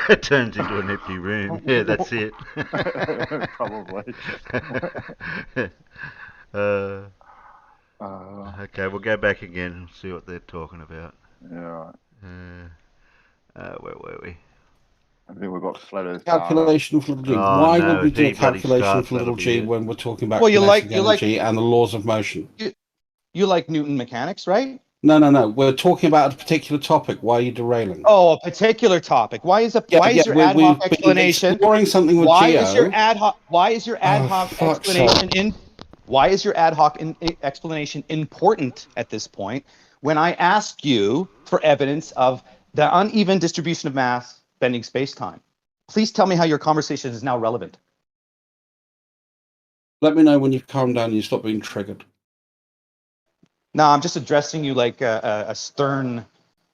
It turns into an empty room. Yeah, that's it. Probably. Okay, we'll go back again and see what they're talking about. Yeah. Where were we? I think we've got flat Earth calculation for little g. Why would we do a calculation for little g when we're talking about kinetic energy and the laws of motion? You like Newton mechanics, right? No. We're talking about a particular topic. Why are you derailing? Oh, a particular topic. Why is your ad hoc explanation? Exploring something with Why is your ad hoc explanation in? Why is your ad hoc explanation important at this point when I ask you for evidence of the uneven distribution of mass bending space-time? Please tell me how your conversation is now relevant. Let me know when you've calmed down and you stop being triggered. No, I'm just addressing you like a stern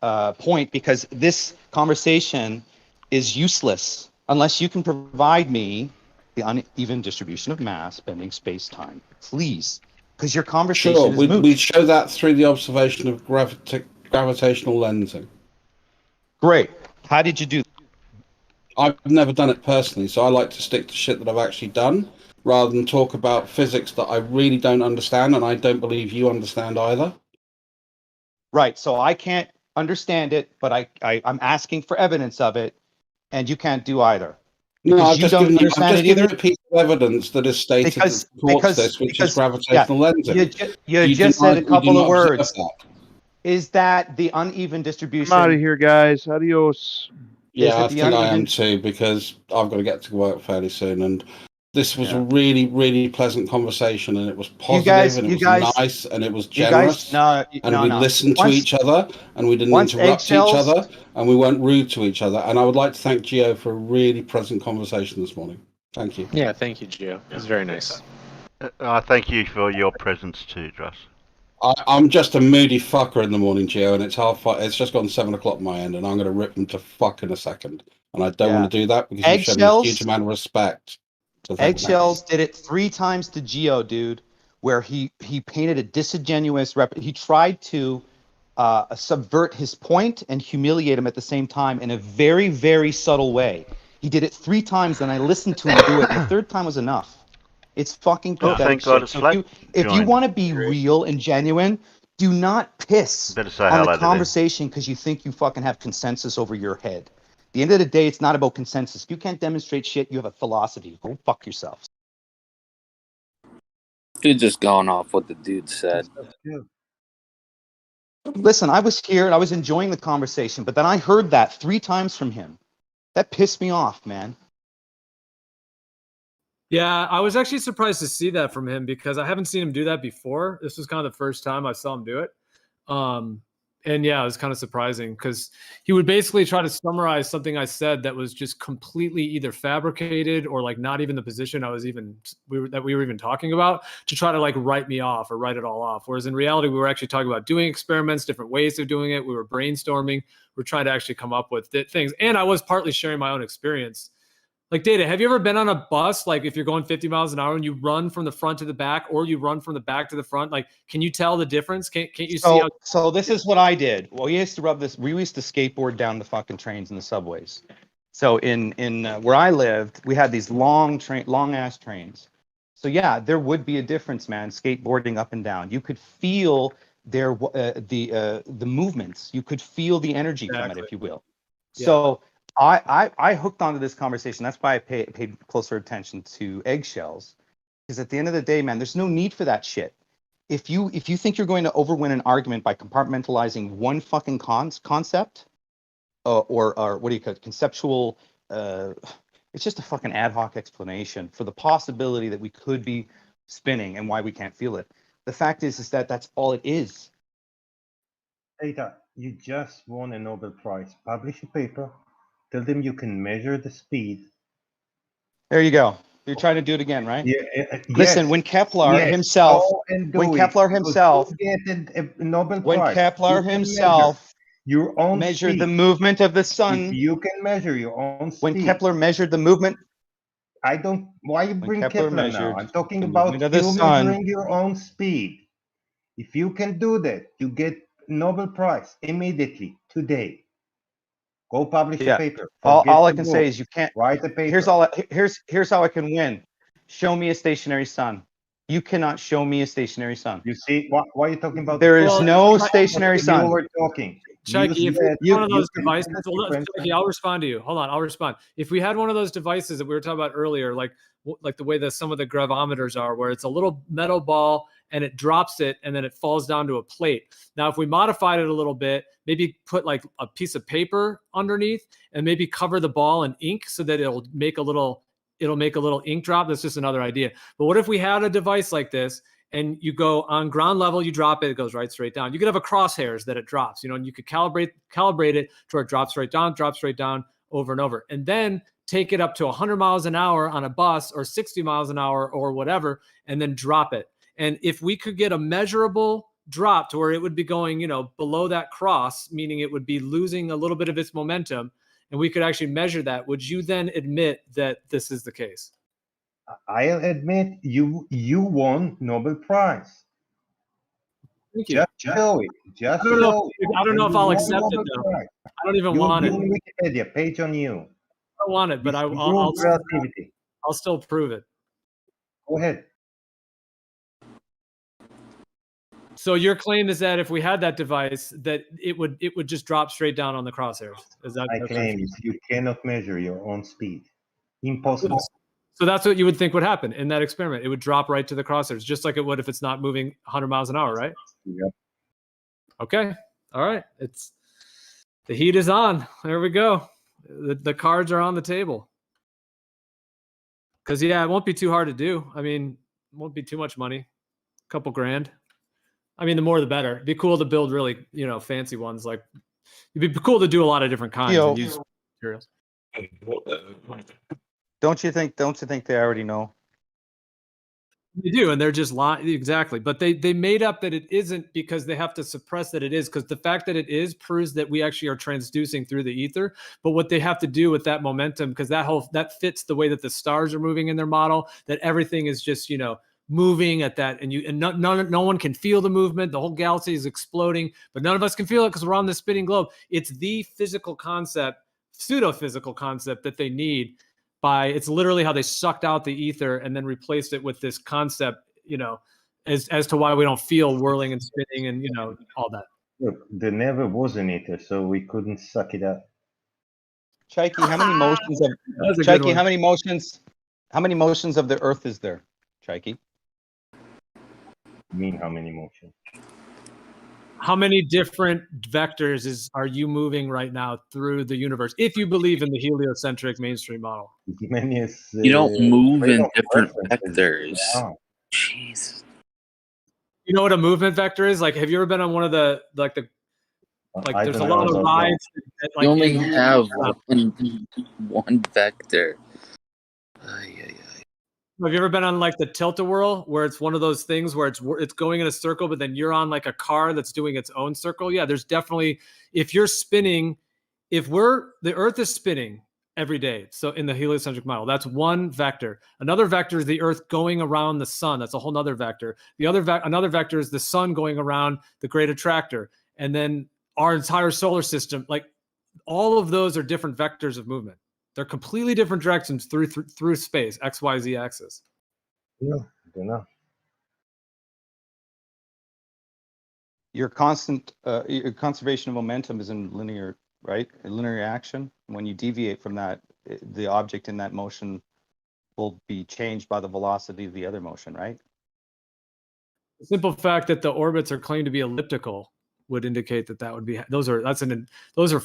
point, because this conversation is useless unless you can provide me the uneven distribution of mass bending space-time. Please, because your conversation is moot. We show that through the observation of gravitational lensing. Great. How did you do that? I've never done it personally, so I like to stick to shit that I've actually done, rather than talk about physics that I really don't understand, and I don't believe you understand either. Right. So I can't understand it, but I'm asking for evidence of it, and you can't do either. No, I've just given you a piece of evidence that is stated that supports this, which is gravitational lensing. You just said a couple of words. Is that the uneven distribution? I'm out of here, guys. Adios. Yeah, I think I am too, because I've got to get to work fairly soon, and this was a really, really pleasant conversation, and it was positive, and it was nice, and it was generous, and we listened to each other, and we didn't interrupt each other, and we weren't rude to each other. And I would like to thank Gio for a really pleasant conversation this morning. Thank you. Yeah, thank you, Gio. It was very nice. Thank you for your presence too, Dross. I'm just a moody fucker in the morning, Gio, and it's 5:30. It's just gone 7 o'clock my end, and I'm going to rip them to fuck in a second. And I don't want to do that because you showed me a huge amount of respect. Eggshells did it 3 times to Gio, dude, where he painted a disingenuous he tried to subvert his point and humiliate him at the same time in a very, very subtle way. He did it 3 times, and I listened to him do it. And the 3rd time was enough. It's fucking pathetic. So if you want to be real and genuine, do not piss on the conversation because you think you fucking have consensus over your head. At the end of the day, it's not about consensus. If you can't demonstrate shit, you have a philosophy. Go fuck yourself. You're just going off what the dude said. Listen, I was here and I was enjoying the conversation, but then I heard that 3 times from him. That pissed me off, man. Yeah, I was actually surprised to see that from him because I haven't seen him do that before. This was kind of the first time I saw him do it. And yeah, it was kind of surprising because he would basically try to summarize something I said that was just completely either fabricated or like not even the position we were even talking about, to try to like write me off or write it all off. Whereas in reality, we were actually talking about doing experiments, different ways of doing it. We were brainstorming. We're trying to actually come up with things. And I was partly sharing my own experience. Like, Data, have you ever been on a bus, like if you're going 50 miles an hour and you run from the front to the back, or you run from the back to the front? Like, can you tell the difference? Can't you see how... So this is what I did. Well, we used to skateboard down the fucking trains in the subways. So in where I lived, we had these long ass trains. So yeah, there would be a difference, man, skateboarding up and down. You could feel the movements. You could feel the energy from it, if you will. Yeah. So I hooked onto this conversation. That's why I paid closer attention to eggshells, because at the end of the day, man, there's no need for that shit. If you think you're going to overwin an argument by compartmentalizing one fucking concept, or what do you call it, conceptual, it's just a fucking ad hoc explanation for the possibility that we could be spinning and why we can't feel it. The fact is that that's all it is. Data, you just won a Nobel Prize. Publish a paper. Tell them you can measure the speed. There you go. You're trying to do it again, right? Yeah. Listen, when Kepler himself measured the movement of the sun. You can measure your own speed. When Kepler measured the movement. Why you bring Kepler now? I'm talking about you measuring your own speed. If you can do that, you get Nobel Prize immediately, today. Go publish a paper. All I can say is you can't write a paper. Here's how I can win. Show me a stationary sun. You cannot show me a stationary sun. You see, why are you talking about? There is no stationary sun. You were talking. Chucky, if we had one of those devices, Chucky, I'll respond to you. Hold on, I'll respond. If we had one of those devices that we were talking about earlier, like the way that some of the gravimeters are, where it's a little metal ball and it drops it and then it falls down to a plate. Now, if we modified it a little bit, maybe put like a piece of paper underneath and maybe cover the ball in ink so that it'll make a little it'll make a little ink drop. That's just another idea. But what if we had a device like this, and you go on ground level, you drop it, it goes right straight down. You could have a crosshairs that it drops, and you could calibrate it to where it drops right down over and over. And then take it up to 100 miles an hour on a bus, or 60 miles an hour or whatever, and then drop it. And if we could get a measurable drop to where it would be going, below that cross, meaning it would be losing a little bit of its momentum, and we could actually measure that, would you then admit that this is the case? I'll admit you won Nobel Prize. Thank you. Just show it. I don't know if I'll accept it though. I don't even want it. Wikipedia page on you. I don't want it, but I'll still prove it. Go ahead. So your claim is that if we had that device, that it would just drop straight down on the crosshairs. Is that? My claim is you cannot measure your own speed. Impossible. So that's what you would think would happen in that experiment. It would drop right to the crosshairs, just like it would if it's not moving 100 miles an hour, right? Yep. Okay. All right. The heat is on. There we go. The cards are on the table. Because it won't be too hard to do. I mean, it won't be too much money. A couple grand. I mean, the more the better. It'd be cool to build really, fancy ones. Like, it'd be cool to do a lot of different kinds and use materials. Don't you think they already know? They do, and they're just lying. Exactly. But they made up that it isn't because they have to suppress that it is, because the fact that it is proves that we actually are transducing through the ether. But what they have to do with that momentum, because that fits the way that the stars are moving in their model, that everything is just, moving at that, and no one can feel the movement. The whole galaxy is exploding, but none of us can feel it because we're on this spinning globe. It's the physical concept, pseudo-physical concept that they need. It's literally how they sucked out the ether and then replaced it with this concept, as to why we don't feel whirling and spinning and all that. Look, there never was an ether, so we couldn't suck it out. Chaiki, how many motions how many motions of the Earth is there, Chaiki? Mean how many motions? How many different vectors are you moving right now through the universe, if you believe in the heliocentric mainstream model? As many as you don't move in different vectors. Wow. Jeez. You know what a movement vector is? Like, have you ever been on one of the there's a lot of rides that, you only have one vector. Have you ever been on the tilt-a-whirl, where it's one of those things where it's going in a circle, but then you're on a car that's doing its own circle? Yeah, there's definitely, if you're spinning, the Earth is spinning every day. So in the heliocentric model, that's one vector. Another vector is the Earth going around the sun. That's a whole nother vector. Another vector is the sun going around the great attractor. And then our entire solar system, all of those are different vectors of movement. They're completely different directions through space, X, Y, Z axis. Yeah, I don't know. Your conservation of momentum is in linear, right? In linear action. When you deviate from that, the object in that motion will be changed by the velocity of the other motion, right? The simple fact that the orbits are claimed to be elliptical would indicate that would be those are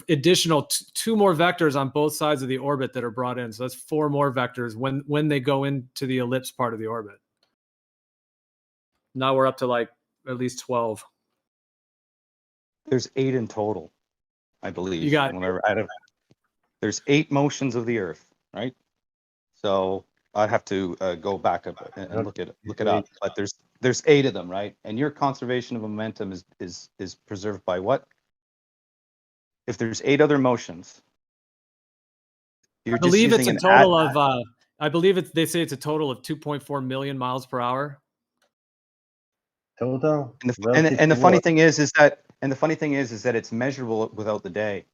additional two more vectors on both sides of the orbit that are brought in. So that's four more vectors when they go into the ellipse part of the orbit. Now we're up to at least 12. There's 8 in total, I believe. You got there's 8 motions of the Earth, right? So I'd have to go back up and look it up. But there's 8 of them, right? And your conservation of momentum is preserved by what? If there's 8 other motions, I believe it's a total of. I believe they say it's a total of 2.4 million miles per hour. Total. And the funny thing is that it's measurable without the day.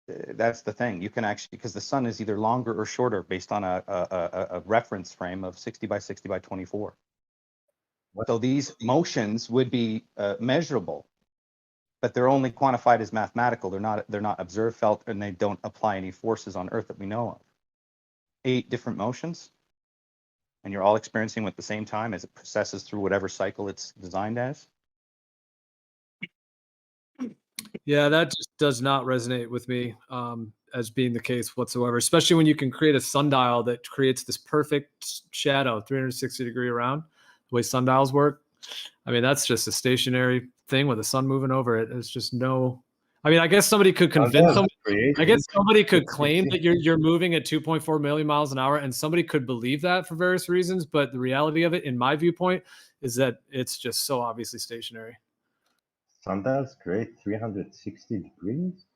That's the thing. You can actually, because the sun is either longer or shorter based on a reference frame of 60 by 60 by 24. So these motions would be measurable, but they're only quantified as mathematical. They're not observed, felt, and they don't apply any forces on Earth that we know of. 8 different motions, and you're all experiencing them at the same time as it processes through whatever cycle it's designed as. Yeah, that just does not resonate with me as being the case whatsoever, especially when you can create a sundial that creates this perfect shadow, 360-degree around, the way sundials work. I mean, that's just a stationary thing with the sun moving over it. It's just no. I mean, I guess somebody could convince them. I guess somebody could claim that you're moving at 2.4 million miles an hour, and somebody could believe that for various reasons. But the reality of it, in my viewpoint, is that it's just so obviously stationary. Sundials create 360 degrees?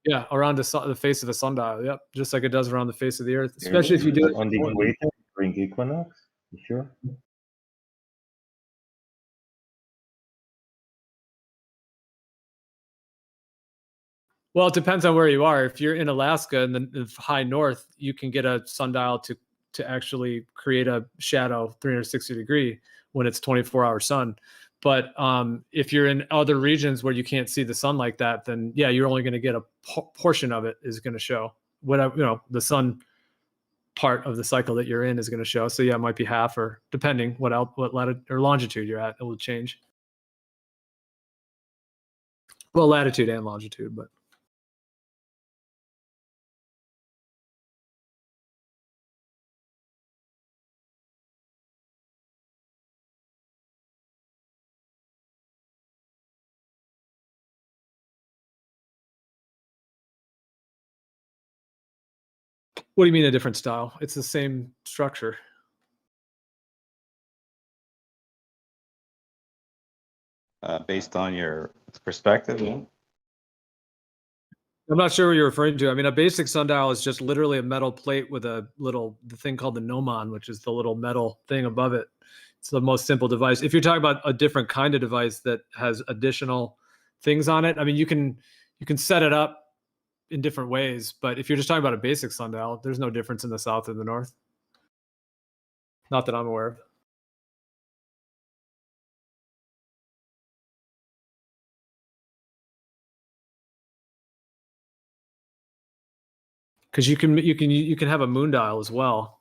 Yeah, around the face of the sundial. Yep, just like it does around the face of the Earth. Especially if you do it on the equator during equinox. You sure? Well, it depends on where you are. If you're in Alaska in the high north, you can get a sundial to actually create a shadow 360-degree when it's 24-hour sun. But if you're in other regions where you can't see the sun like that, then yeah, you're only going to get a portion of it is going to show. Whatever, the sun part of the cycle that you're in is going to show. So yeah, it might be half, or depending what latitude or longitude you're at, it will change. Well, latitude and longitude, but. What do you mean a different style? It's the same structure. Based on your perspective? Yeah. I'm not sure what you're referring to. I mean, a basic sundial is just literally a metal plate with the thing called the gnomon, which is the little metal thing above it. It's the most simple device. If you're talking about a different kind of device that has additional things on it, I mean, you can set it up in different ways. But if you're just talking about a basic sundial, there's no difference in the south and the north. Not that I'm aware of. Because you can have a moon dial as well.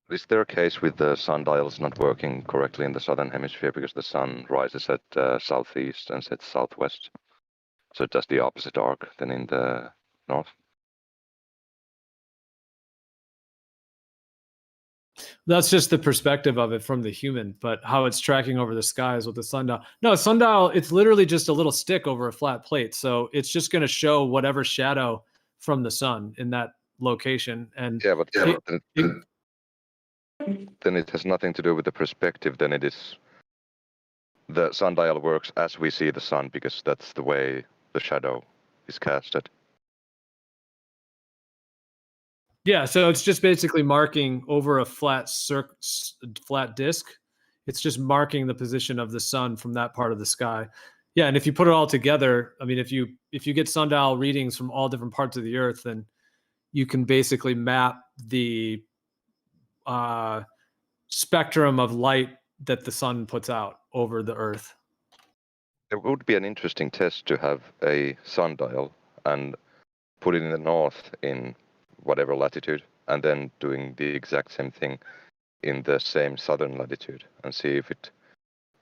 Is there a case with the sundials not working correctly in the southern hemisphere because the sun rises at southeast and sets southwest? So it does the opposite arc than in the north? That's just the perspective of it from the human, but how it's tracking over the skies with the sundial. No, a sundial, it's literally just a little stick over a flat plate. So it's just going to show whatever shadow from the sun in that location. And yeah, but then it has nothing to do with the perspective. Then it is the sundial works as we see the sun because that's the way the shadow is casted. Yeah, so it's just basically marking over a flat disk. It's just marking the position of the sun from that part of the sky. Yeah, and if you put it all together, I mean, if you get sundial readings from all different parts of the Earth, then you can basically map the spectrum of light that the sun puts out over the Earth. It would be an interesting test to have a sundial and put it in the north in whatever latitude, and then doing the exact same thing in the same southern latitude and see if it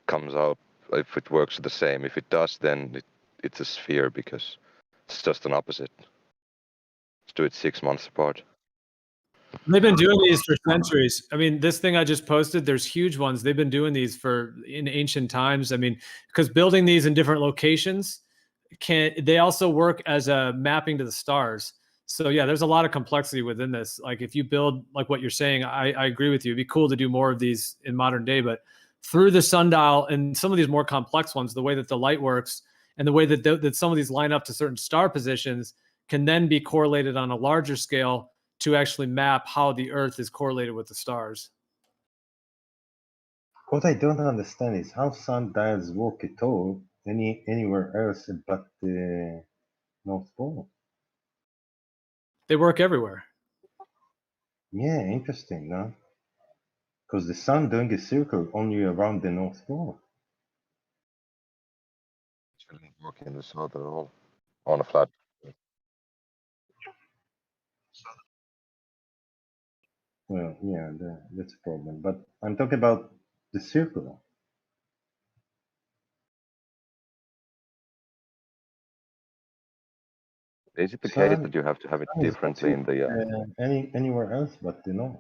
comes out, if it works the same. If it does, then it's a sphere because it's just an opposite. Let's do it 6 months apart. They've been doing these for centuries. I mean, this thing I just posted, there's huge ones. They've been doing these in ancient times. I mean, because building these in different locations, they also work as a mapping to the stars. So yeah, there's a lot of complexity within this. Like if you build like what you're saying, I agree with you. It'd be cool to do more of these in modern day, but through the sundial and some of these more complex ones, the way that the light works and the way that some of these line up to certain star positions can then be correlated on a larger scale to actually map how the Earth is correlated with the stars. What I don't understand is how sundials work at all anywhere else but the North Pole. They work everywhere. Yeah, interesting, no? Because the sun doing a circle only around the North Pole. It shouldn't work in the south at all on a flat. Well, yeah, that's a problem. But I'm talking about the circle. Is it the case that you have to have it differently in the anywhere else but the north?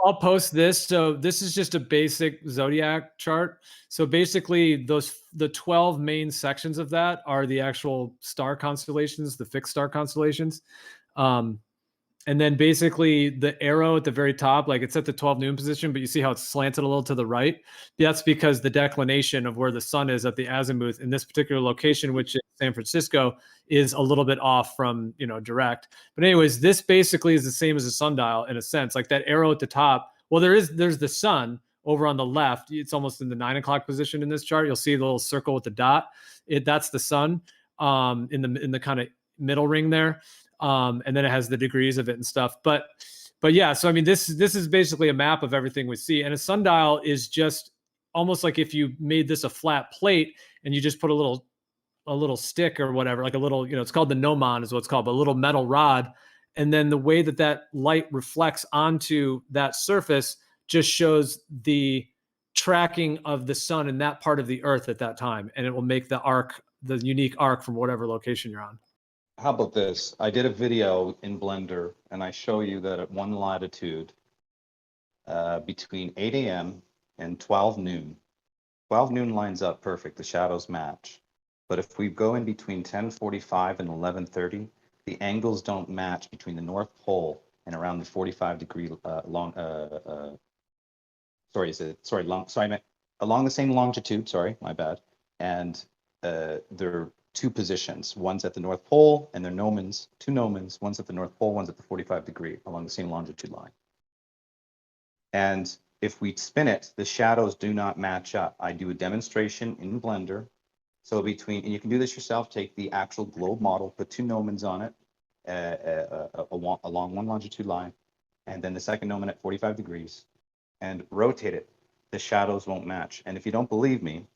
I'll post this. So this is just a basic zodiac chart. So basically, the 12 main sections of that are the actual star constellations, the fixed star constellations. And then basically the arrow at the very top, like it's at the 12 noon position, but you see how it's slanted a little to the right. That's because the declination of where the sun is at the azimuth in this particular location, which is San Francisco, is a little bit off from, direct. But anyways, this basically is the same as a sundial in a sense. Like that arrow at the top, well, there's the sun over on the left. It's almost in the 9 o'clock position in this chart. You'll see the little circle with the dot. That's the sun in the kind of middle ring there. And then it has the degrees of it and stuff. But yeah, so I mean, this is basically a map of everything we see. And a sundial is just almost like if you made this a flat plate and you just put a little stick or whatever, like a little, it's called the gnomon is what it's called, but a little metal rod. And then the way that light reflects onto that surface just shows the tracking of the sun in that part of the earth at that time. And it will make the unique arc from whatever location you're on. How about this? I did a video in Blender, and I show you that at one latitude, between 8 a.m. and 12 noon, 12 noon lines up perfect. The shadows match. But if we go in between 10:45 and 11:30, the angles don't match between the North Pole and around the 45-degree along the same longitude. Sorry, my bad. And they're two positions. One's at the North Pole, and they're gnomons, two gnomons. One's at the North Pole, one's at the 45-degree along the same longitude line. And if we spin it, the shadows do not match up. I do a demonstration in Blender. So and you can do this yourself, take the actual globe model, put two gnomons on it along one longitude line, and then the second gnomon at 45 degrees, and rotate it. The shadows won't match. And if you don't believe me,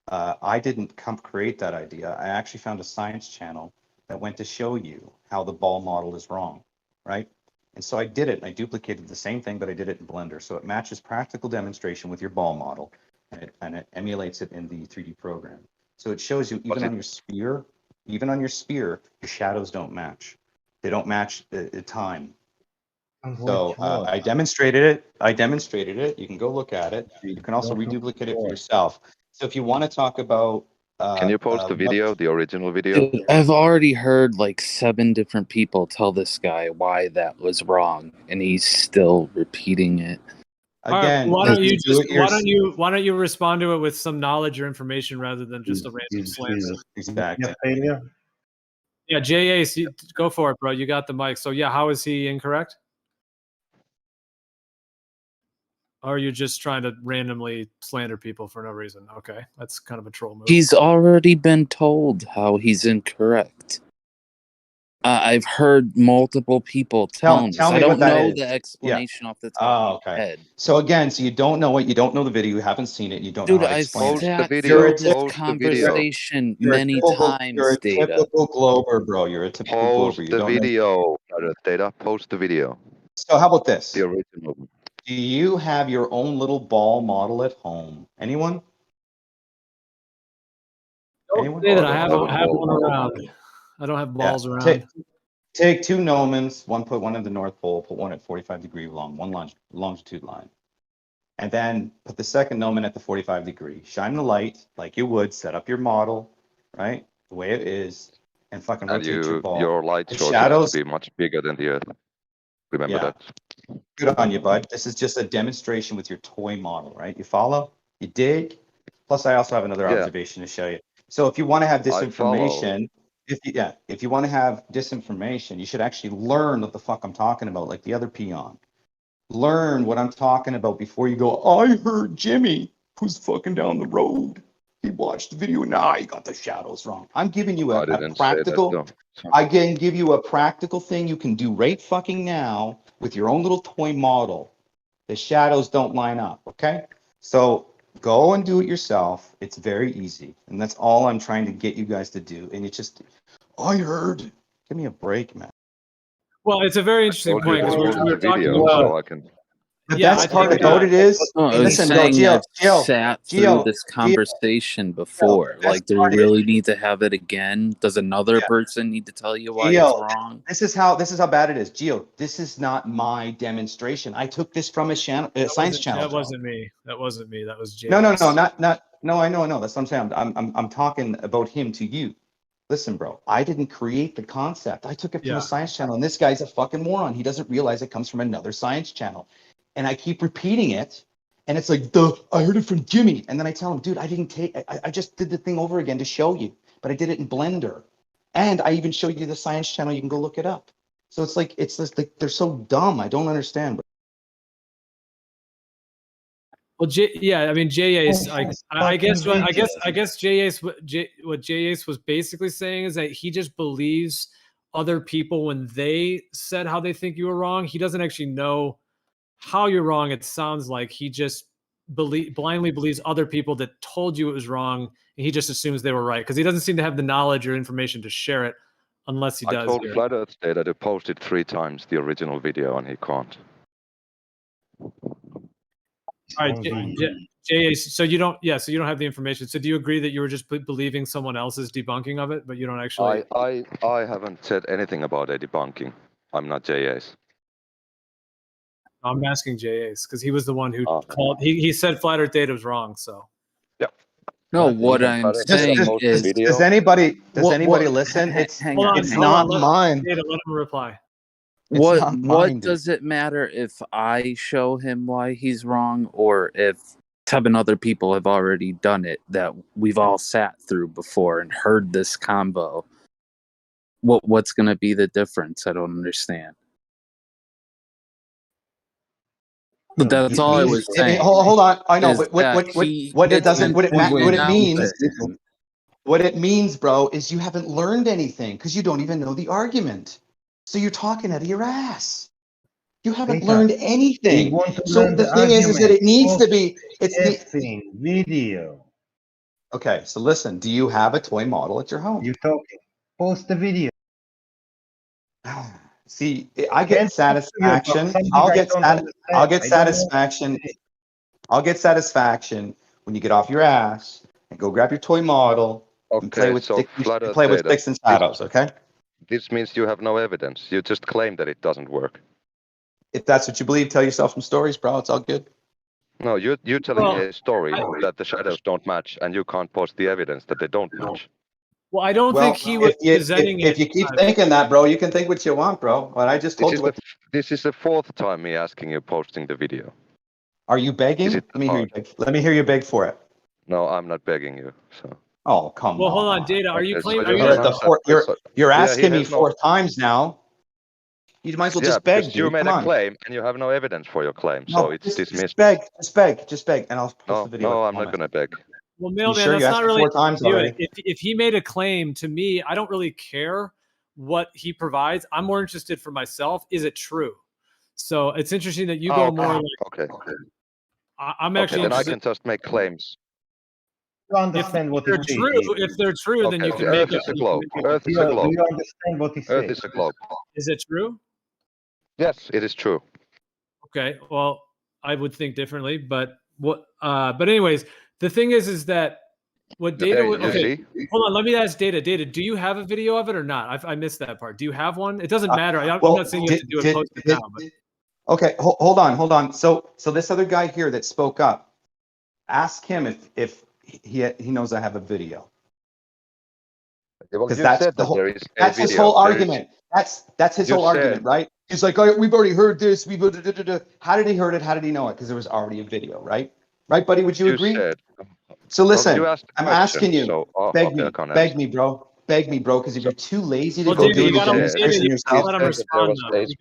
I didn't create that idea. I actually found a science channel that went to show you how the ball model is wrong, right? And so I did it. I duplicated the same thing, but I did it in Blender. So it matches practical demonstration with your ball model, and it emulates it in the 3D program. So it shows you even on your sphere, your shadows don't match. They don't match the time. So I demonstrated it. You can go look at it. You can also reduplicate it for yourself. So if you want to talk about, can you post the video, the original video? I've already heard like 7 different people tell this guy why that was wrong, and he's still repeating it. Again, why don't you respond to it with some knowledge or information rather than just a random slander? Exactly. Yeah, JA, go for it, bro. You got the mic. So yeah, how is he incorrect? Or are you just trying to randomly slander people for no reason? Okay, that's kind of a troll move. He's already been told how he's incorrect. I've heard multiple people tell me. I don't know the explanation off the top of my head. So again, so you don't know it. You don't know the video. You haven't seen it. You don't know how to explain it. You're this conversation many times, You're a typical Glober, bro. You're a typical Glober. Post the video, Data. Post the video. So how about this? The original. Do you have your own little ball model at home? Anyone? Don't say that I have one around. I don't have balls around. Take two gnomons, put one at the North Pole, put one at 45-degree along one longitude line. And then put the second gnomon at the 45-degree. Shine the light like you would, set up your model, right? The way it is, and fucking rotate your ball. Your light source has to be much bigger than the Earth. Remember that. Good on you, bud. This is just a demonstration with your toy model, right? You follow? You dig? Plus, I also have another observation to show you. So if you want to have disinformation, if you want to have disinformation, you should actually learn what the fuck I'm talking about, like the other peon. Learn what I'm talking about before you go, I heard Jimmy, who's fucking down the road. He watched the video. Nah, he got the shadows wrong. I'm giving you a practical. I can give you a practical thing you can do right fucking now with your own little toy model. The shadows don't line up, okay? So go and do it yourself. It's very easy. And that's all I'm trying to get you guys to do. And it's just, I heard. Give me a break, man. Well, it's a very interesting point because we're talking about. The best part about it is, listen, bro, I've sat through this conversation before. Like, do we really need to have it again? Does another person need to tell you why it's wrong? This is how bad it is, Gio. This is not my demonstration. I took this from a science channel. That wasn't me. That wasn't me. That was James. No, I know. That's what I'm saying. I'm talking about him to you. Listen, bro, I didn't create the concept. I took it from a science channel, and this guy's a fucking moron. He doesn't realize it comes from another science channel. And I keep repeating it, and it's like, I heard it from Jimmy. And then I tell him, dude, I just did the thing over again to show you, but I did it in Blender. And I even showed you the science channel. You can go look it up. So it's just like, they're so dumb. I don't understand. Well, I mean, J-Ace, I guess J-Ace, what J-Ace was basically saying is that he just believes other people when they said how they think you were wrong. He doesn't actually know how you're wrong. It sounds like he just blindly believes other people that told you it was wrong, and he just assumes they were right because he doesn't seem to have the knowledge or information to share it unless he does. I told Flat Earth Data to post it 3 times, the original video, and he can't. All right, J-Ace, so you don't have the information. So do you agree that you were just believing someone else's debunking of it, but you don't actually? I haven't said anything about a debunking. I'm not J-Ace. I'm asking J-Ace because he was the one who called. He said Flat Earth Data was wrong. So. Yeah. No, what I'm saying is, does anybody listen? It's not mine. Data, let him reply. What does it matter if I show him why he's wrong, or if 7 other people have already done it that we've all sat through before and heard this combo? What's going to be the difference? I don't understand. But that's all I was saying. Hold on, I know, but what it means, bro, is you haven't learned anything because you don't even know the argument. So you're talking out of your ass. You haven't learned anything. So the thing is that it needs to be. It's the video. Okay, so listen. Do you have a toy model at your home? You're talking. Post the video. See, I get satisfaction. I'll get satisfaction. I'll get satisfaction when you get off your ass and go grab your toy model and play with sticks and shadows. Okay. This means you have no evidence. You just claim that it doesn't work. If that's what you believe, tell yourself some stories, bro. It's all good. No, you're telling me a story that the shadows don't match, and you can't post the evidence that they don't match. Well, I don't think he was presenting it. If you keep thinking that, bro, you can think what you want, bro. But I just told you. This is the 4th time me asking you posting the video. Are you begging? Let me hear you beg. Let me hear you beg for it. No, I'm not begging you. So. Oh, come on. Well, hold on, Data. Are you claiming? You're asking me 4 times now. You might as well just beg. You made a claim, and you have no evidence for your claim, so it's dismissed. Just beg, and I'll post the video. No, I'm not gonna beg. Well, Mailman, that's not really. If he made a claim to me, I don't really care what he provides. I'm more interested for myself. Is it true? So it's interesting that you go more. Okay. I'm actually. Then I can just make claims. Understand what they're true. If they're true, then you can make it. Earth is a globe. Earth is a globe. Do you understand what he said? Earth is a globe. Is it true? Yes, it is true. Okay. Well, I would think differently, but anyways, the thing is that what Data. Okay. Hold on. Let me ask Data. Data, do you have a video of it or not? I missed that part. Do you have one? It doesn't matter. I'm not saying you have to do it post it now. But. Okay. Hold on. So this other guy here that spoke up, ask him if he knows I have a video. Because that's his whole argument. That's his whole argument, right? He's like, oh, we've already heard this. How did he heard it? How did he know it? Because there was already a video, right? Right, buddy? Would you agree? So listen, I'm asking you. Beg me, bro. Beg me, bro. Because if you're too lazy to go do the demonstration yourself, you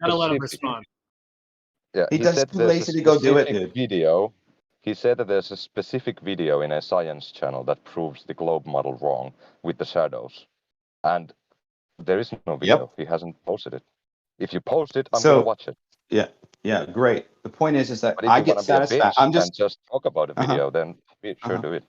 gotta let him respond. Yeah, he's too lazy to go do it, dude. Video. He said that there's a specific video in a science channel that proves the globe model wrong with the shadows. And there is no video. Yep. He hasn't posted it. If you post it, I'm going to watch it. Yeah, great. The point is that I get satisfaction. I'm just talk about a video, then do it.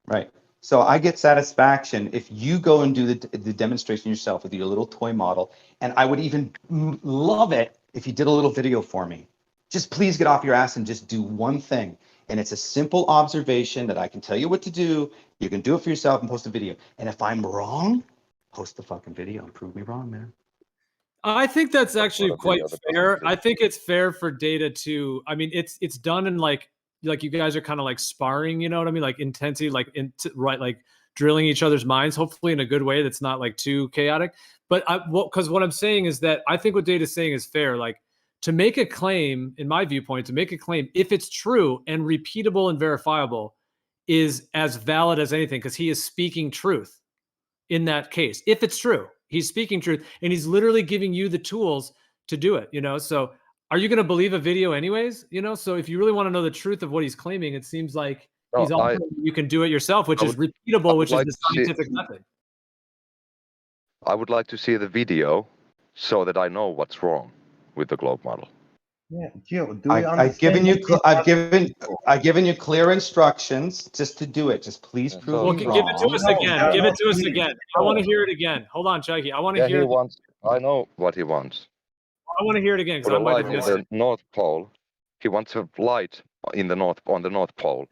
Right. So I get satisfaction if you go and do the demonstration yourself with your little toy model. And I would even love it if you did a little video for me. Just please get off your ass and just do one thing. And it's a simple observation that I can tell you what to do. You can do it for yourself and post a video. And if I'm wrong, post the fucking video and prove me wrong, man. I think that's actually quite fair. I think it's fair for Data to, I mean, it's done in like you guys are kind of like sparring, you know what I mean? Like intensity, like like drilling each other's minds, hopefully in a good way that's not like too chaotic. But because what I'm saying is that I think what Data's saying is fair. Like to make a claim, in my viewpoint, to make a claim, if it's true and repeatable and verifiable, is as valid as anything because he is speaking truth in that case. If it's true, he's speaking truth and he's literally giving you the tools to do it, you know? So are you going to believe a video anyways? You know, so if you really want to know the truth of what he's claiming, it seems like he's offering you can do it yourself, which is repeatable, which is the scientific method. I would like to see the video so that I know what's wrong with the globe model. Yeah, Joe, do you I've given you clear instructions just to do it. Just please prove me wrong. Give it to us again. Give it to us again. I want to hear it again. Hold on, Chucky. I want to hear. I know what he wants. I want to hear it again because I might have missed it. The North Pole. He wants a light on the North Pole,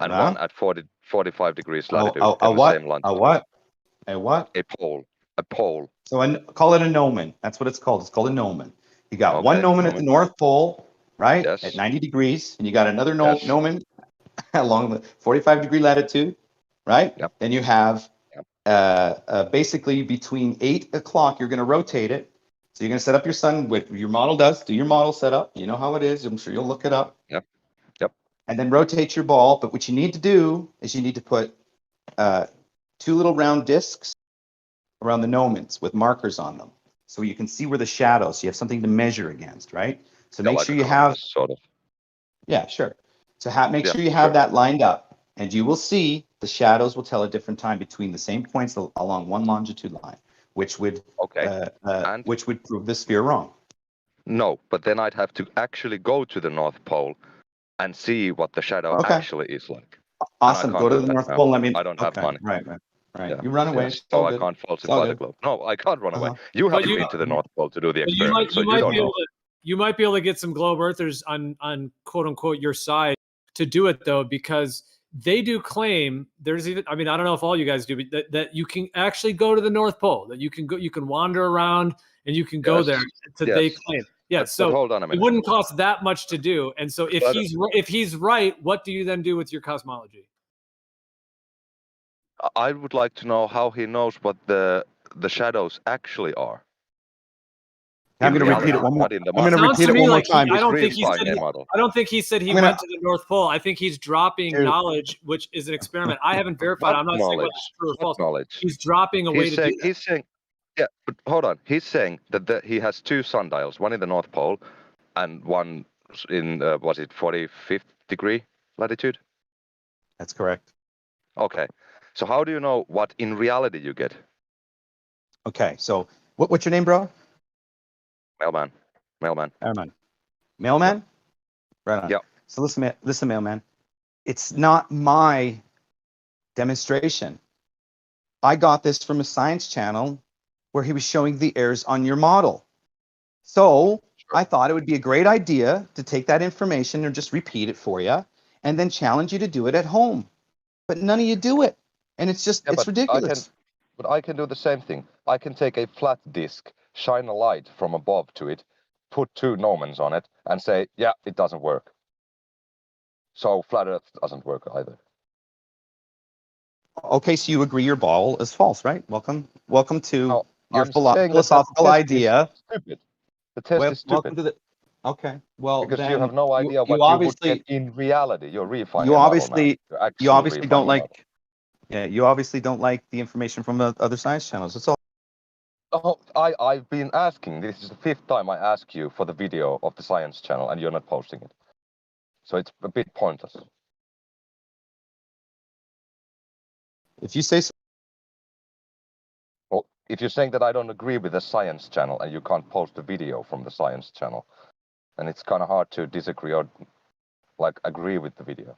and one at 45 degrees latitude. A what? A what? A what? A pole. A pole. So call it a gnomon. That's what it's called. It's called a gnomon. You got one gnomon at the North Pole, right? Yes. At 90 degrees, and you got another gnomon along the 45-degree latitude, right? Yep. Then you have basically between 8 o'clock, you're going to rotate it. So you're going to set up your sun, what your model does. Do your model setup. You know how it is. I'm sure you'll look it up. Yep. And then rotate your ball. But what you need to do is you need to put 2 little round discs around the gnomons with markers on them. So you can see where the shadows, you have something to measure against, right? So make sure you have, sort of. Yeah, sure. So make sure you have that lined up, and you will see the shadows will tell a different time between the same points along one longitude line, which would which would prove the sphere wrong. No, but then I'd have to actually go to the North Pole and see what the shadow actually is like. Awesome. Go to the North Pole. I don't have money. Right. Yeah. You run away. So I can't falsify the globe. No, I can't run away. You haven't been to the North Pole to do the experiment, so you don't know. You might be able to get some globe earthers on quote unquote your side to do it though, because they do claim there's even, I mean, I don't know if all you guys do, but that you can actually go to the North Pole, that you can go, you can wander around and you can go there they claim. Yeah. So hold on a minute. It wouldn't cost that much to do. And so if he's right, what do you then do with your cosmology? I would like to know how he knows what the shadows actually are. I'm going to repeat it one more. I'm going to repeat it one more time. I don't think he said he went to the North Pole. I think he's dropping knowledge, which is an experiment. I haven't verified. I'm not saying whether it's true or false. Knowledge. He's dropping a way to do that. He's saying, yeah, but hold on. He's saying that he has 2 sundials, one in the North Pole and one in, 45th degree latitude? That's correct. Okay. So how do you know what in reality you get? Okay, so what's your name, bro? Mailman. Mailman? Right on. Yeah. So listen, Mailman. It's not my demonstration. I got this from a science channel where he was showing the errors on your model. So I thought it would be a great idea to take that information and just repeat it for you and then challenge you to do it at home. But none of you do it. And it's just, it's ridiculous. But I can do the same thing. I can take a flat disk, shine a light from above to it, put 2 gnomons on it, and say, yeah, it doesn't work. So flat Earth doesn't work either. Okay, so you agree your ball is false, right? Welcome to your philosophical idea. Stupid. The test is stupid. Welcome to the. Okay, well, because you have no idea what you would get in reality. You're refining. You obviously don't like. Yeah, you obviously don't like the information from the other science channels. That's all. Oh, I've been asking. This is the 5th time I ask you for the video of the science channel, and you're not posting it. So it's a bit pointless. If you say so. Well, if you're saying that I don't agree with the science channel and you can't post a video from the science channel, then it's kind of hard to disagree or like agree with the video.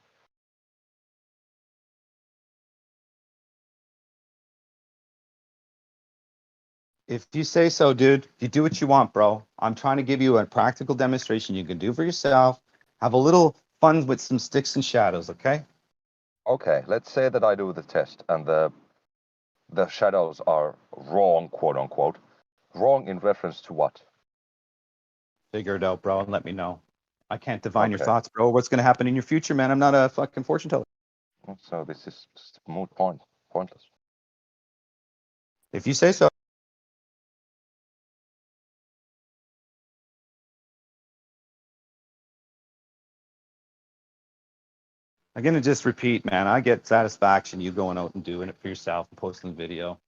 If you say so, dude, you do what you want, bro. I'm trying to give you a practical demonstration you can do for yourself. Have a little fun with some sticks and shadows, okay? Okay, let's say that I do the test and the shadows are wrong, quote unquote. Wrong in reference to what? Figure it out, bro, and let me know. I can't divine your thoughts, bro. What's going to happen in your future, man? I'm not a fucking fortune teller. So this is just a moot point. Pointless. If you say so. I'm going to just repeat, man. I get satisfaction you going out and doing it for yourself and posting the video.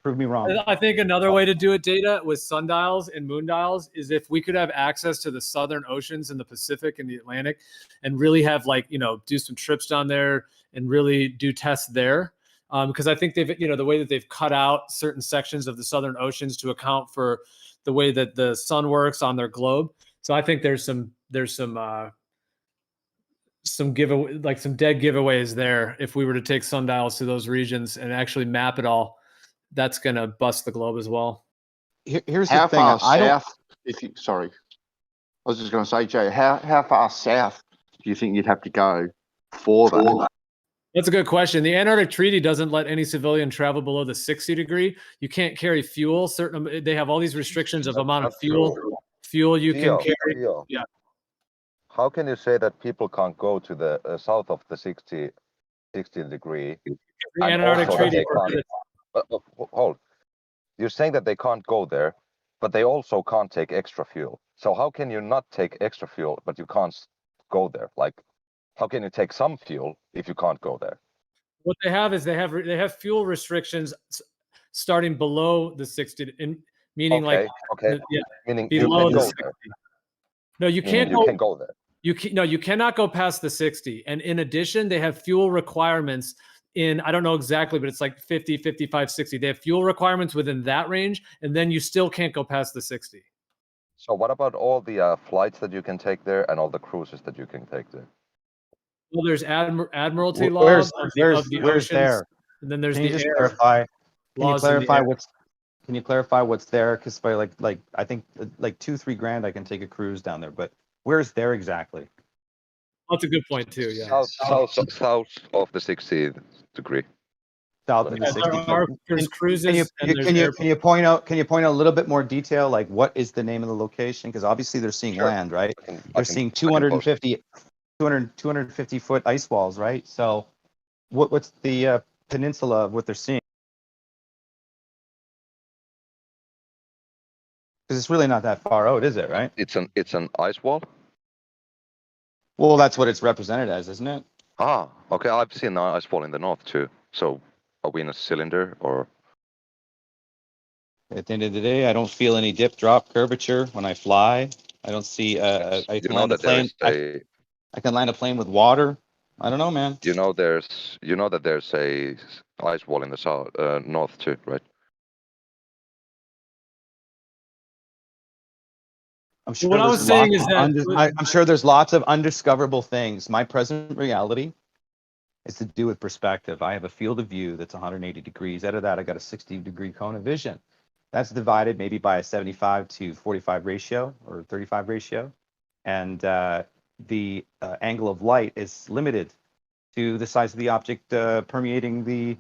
Prove me wrong. I think another way to do it, Data, with sundials and moondials is if we could have access to the southern oceans and the Pacific and the Atlantic and really have do some trips down there and really do tests there. Because I think they've, the way that they've cut out certain sections of the southern oceans to account for the way that the sun works on their globe. So I think there's some giveaway, like some dead giveaways there. If we were to take sundials to those regions and actually map it all, that's going to bust the globe as well. Here's the thing. I don't. Sorry, I was just going to say, Jay, how far south do you think you'd have to go for that? That's a good question. The Antarctic Treaty doesn't let any civilian travel below the 60 degree. You can't carry fuel. They have all these restrictions of amount of fuel you can carry. Yeah. How can you say that people can't go to the south of the 60 degree? The Antarctic Treaty. Hold. You're saying that they can't go there, but they also can't take extra fuel. So how can you not take extra fuel, but you can't go there? Like, how can you take some fuel if you can't go there? What they have is they have fuel restrictions starting below the 60, meaning meaning below the 60. There. No, you can't. You can go there. You cannot go past the 60. And in addition, they have fuel requirements in, I don't know exactly, but it's like 50, 55, 60. They have fuel requirements within that range, and then you still can't go past the 60. So what about all the flights that you can take there and all the cruises that you can take there? Well, there's admiralty laws of the oceans, there? And then there's Can you the just air clarify? laws. Can you clarify what's there? Because by like I think like $2-3 grand I can take a cruise down there, but where's there exactly? That's a good point too. Yeah. South of the 60 degree. South of the 60. There's cruises. Can you point out a little bit more detail? Like, what is the name of the location? Because obviously they're seeing land, right? They're seeing 250 foot ice walls, right? So, what's the peninsula of what they're seeing? Because it's really not that far out, is it? Right? It's an ice wall. Well, that's what it's represented as, isn't it? Ah, okay. I've seen an ice wall in the north too. So, are we in a cylinder or? At the end of the day, I don't feel any dip, drop, curvature when I fly. I don't see. I can land a plane. I can land a plane with water. I don't know, man. You know that there's a ice wall in the south, north too, right? I'm sure what I was saying is that I'm sure there's lots of undiscoverable things. My present reality is to do with perspective. I have a field of view that's 180 degrees. Out of that, I got a 60-degree cone of vision. That's divided maybe by a 75 to 45 ratio or 35 ratio. And the angle of light is limited to the size of the object permeating the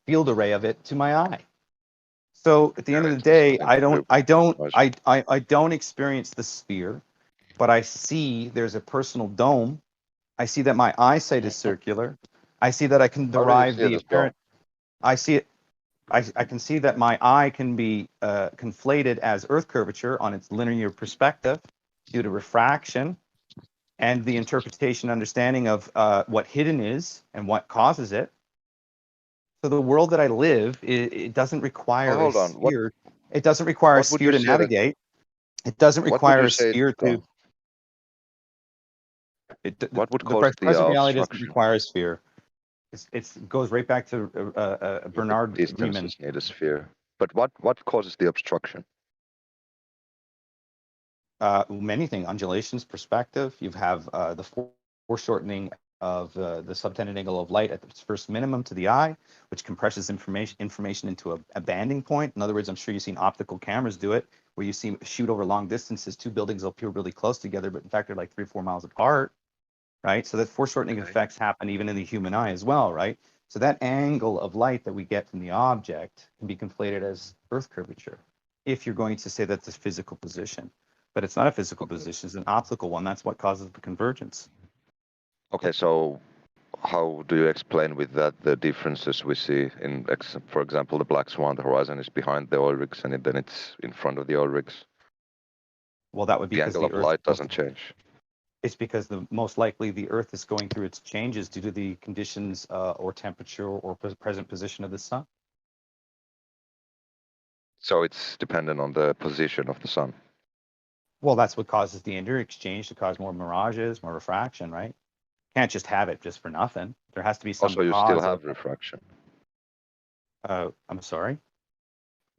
field array of it to my eye. So at the end of the day, I don't experience the sphere, but I see there's a personal dome. I see that my eyesight is circular. I see that I can derive the apparent. I see it. I can see that my eye can be conflated as Earth curvature on its linear perspective due to refraction and the interpretation, understanding of what hidden is and what causes it. So the world that I live, it doesn't require a sphere. It doesn't require a sphere to navigate. It doesn't require a sphere to. What would cause the present reality doesn't require a sphere. It goes right back to Bernard Riemann. Need a sphere. But what causes the obstruction? Many things. Undulations, perspective. You have the foreshortening of the subtended angle of light at its first minimum to the eye, which compresses information into a banding point. In other words, I'm sure you've seen optical cameras do it, where you see shoot over long distances. Two buildings will appear really close together, but in fact they're like 3 or 4 miles apart, right? So that foreshortening effects happen even in the human eye as well, right? So that angle of light that we get from the object can be conflated as Earth curvature, if you're going to say that's a physical position. But it's not a physical position, it's an optical one. That's what causes the convergence. Okay, so how do you explain with that the differences we see in, for example, the black swan, the horizon is behind the oil rigs and then it's in front of the oil rigs? Well, that would be the because angle the of Earth light doesn't change. It's because most likely the Earth is going through its changes due to the conditions or temperature or present position of the sun. So it's dependent on the position of the sun. Well, that's what causes the inter-exchange to cause more mirages, more refraction, right? Can't just have it just for nothing. There has to be some also, you still have refraction. I'm sorry?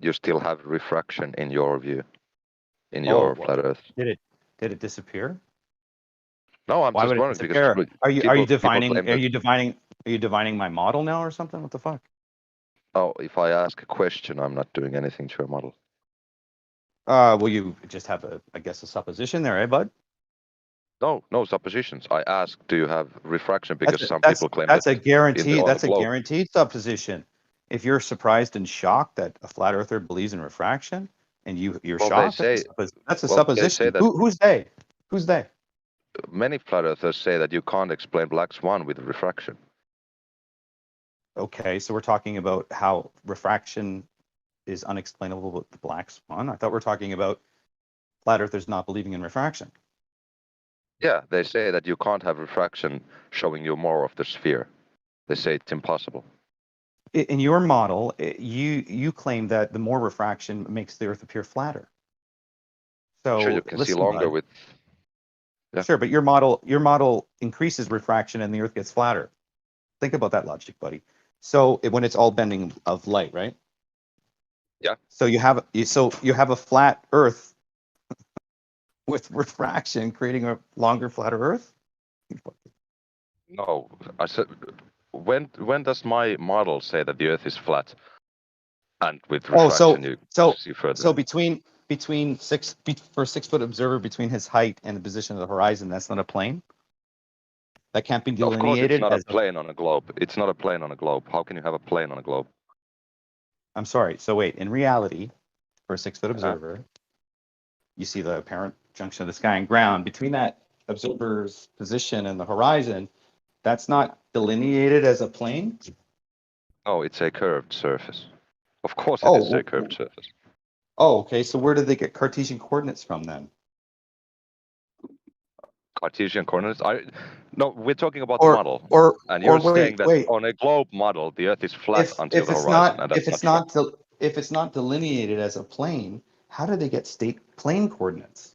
You still have refraction in your view, in your flat Earth. Did it disappear? No, I'm Why just would it wondering disappear? because Are you divining my model now or something? What the fuck? Oh, if I ask a question, I'm not doing anything to your model. Well, you just have I guess a supposition there, eh, bud? No suppositions. I asked, do you have refraction? Because some people claim that's that a guarantee. That's a guaranteed supposition. If you're surprised and shocked that a flat earther believes in refraction, and you're shocked, that's a supposition. Who's they? Who's they? Many flat earthers say that you can't explain black swan with refraction. Okay, so we're talking about how refraction is unexplainable with the black swan. I thought we're talking about flat earthers not believing in refraction. Yeah, they say that you can't have refraction showing you more of the sphere. They say it's impossible. In your model, you claim that the more refraction makes the Earth appear flatter. So sure, you can see longer with. Yeah. Sure, but your model increases refraction and the Earth gets flatter. Think about that logic, buddy. So when it's all bending of light, right? Yeah. So you have a flat Earth with refraction, creating a longer, flatter Earth. No, I said, when does my model say that the Earth is flat, and with refraction you see further? So between for a 6 foot observer, between his height and the position of the horizon, that's not a plane. That can't be delineated. Of course, it's not a plane on a globe. It's not a plane on a globe. How can you have a plane on a globe? I'm sorry. So wait, in reality, for a 6 foot observer, you see the apparent junction of the sky and ground. Between that observer's position and the horizon, that's not delineated as a plane? Oh, it's a curved surface. Of course it is a curved surface. Oh, okay. So where did they get Cartesian coordinates from then? Cartesian coordinates? No, we're talking about the model. And you're saying that on a globe model, the Earth is flat until the horizon. If it's not delineated as a plane, how do they get state plane coordinates?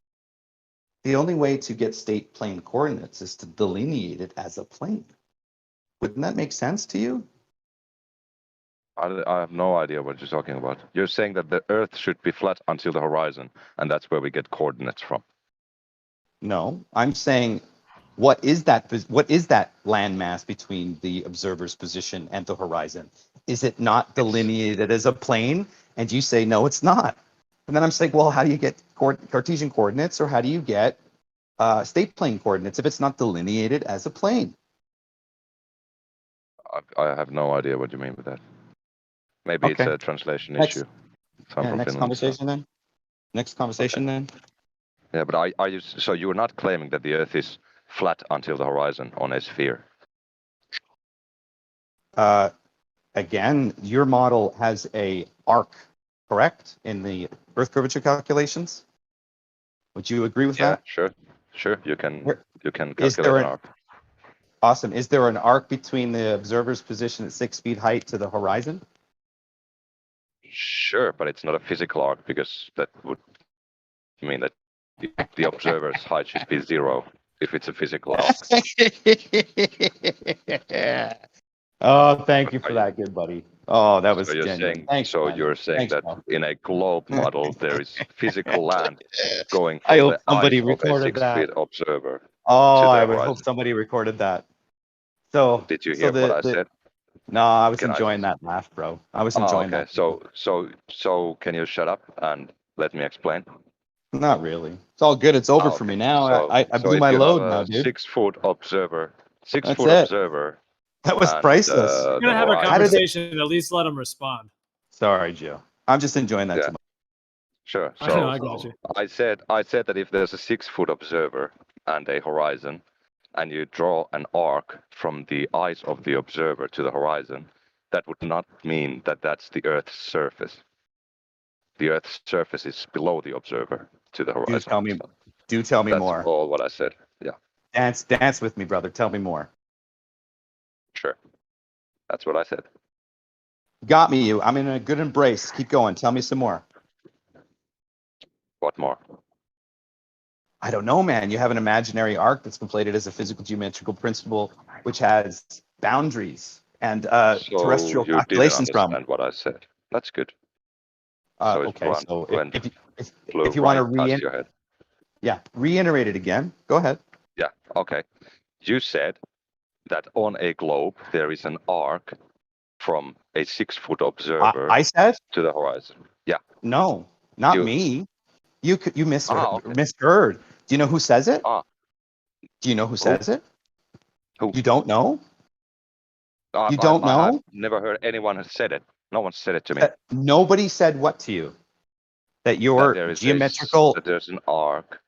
The only way to get state plane coordinates is to delineate it as a plane. Wouldn't that make sense to you? I have no idea what you're talking about. You're saying that the Earth should be flat until the horizon, and that's where we get coordinates from. No, I'm saying, what is that landmass between the observer's position and the horizon? Is it not delineated as a plane? And you say, no, it's not. And then I'm saying, well, how do you get Cartesian coordinates, or how do you get state plane coordinates if it's not delineated as a plane? I have no idea what you mean with that. Maybe it's a translation issue. Next conversation then. Yeah, but so you're not claiming that the Earth is flat until the horizon on a sphere? Again, your model has a arc, correct, in the Earth curvature calculations? Would you agree with that? Yeah, sure. You can calculate an arc. Awesome. Is there an arc between the observer's position at 6 feet height to the horizon? Sure, but it's not a physical arc, because that would mean that the observer's height should be 0 if it's a physical arc. Oh, thank you for that, good buddy. Oh, that was genuine. Thanks, you're saying that in a globe model there is physical land going from I hope the somebody eyes of a recorded 6 feet observer. Oh, I would hope somebody recorded that. So did you hear what I said? No, I was enjoying that laugh, bro. I was enjoying that. So can you shut up and let me explain? Not really. It's all good. It's over for me now. I blew my load now, dude. 6-foot observer. That's Foot it. Observer. That was priceless. You're gonna have a conversation. At least let them respond. Sorry, Joe. I'm just enjoying that too much. Sure. I know, I got you. I said that if there's a 6-foot observer and a horizon, and you draw an arc from the eyes of the observer to the horizon, that would not mean that that's the Earth's surface. The Earth's surface is below the observer to the horizon. Do tell me more. That's all what I said. Yeah. Dance with me, brother. Tell me more. Sure. That's what I said. Got me, you. I'm in a good embrace. Keep going. Tell me some more. What more? I don't know, man. You have an imaginary arc that's conflated as a physical geometrical principle, which has boundaries and terrestrial calculations from. You didn't understand what I said. That's good. Okay, so if you want to reiterate it again, go ahead. Yeah, okay. You said that on a globe there is an arc from a 6-foot observer to the horizon. Yeah. No, not me. You misheard. Do you know who says it? Do you know who says it? Who? You don't know? You don't know? I've never heard anyone has said it. No one said it to me. Nobody said what to you? That your geometrical... That there's an arc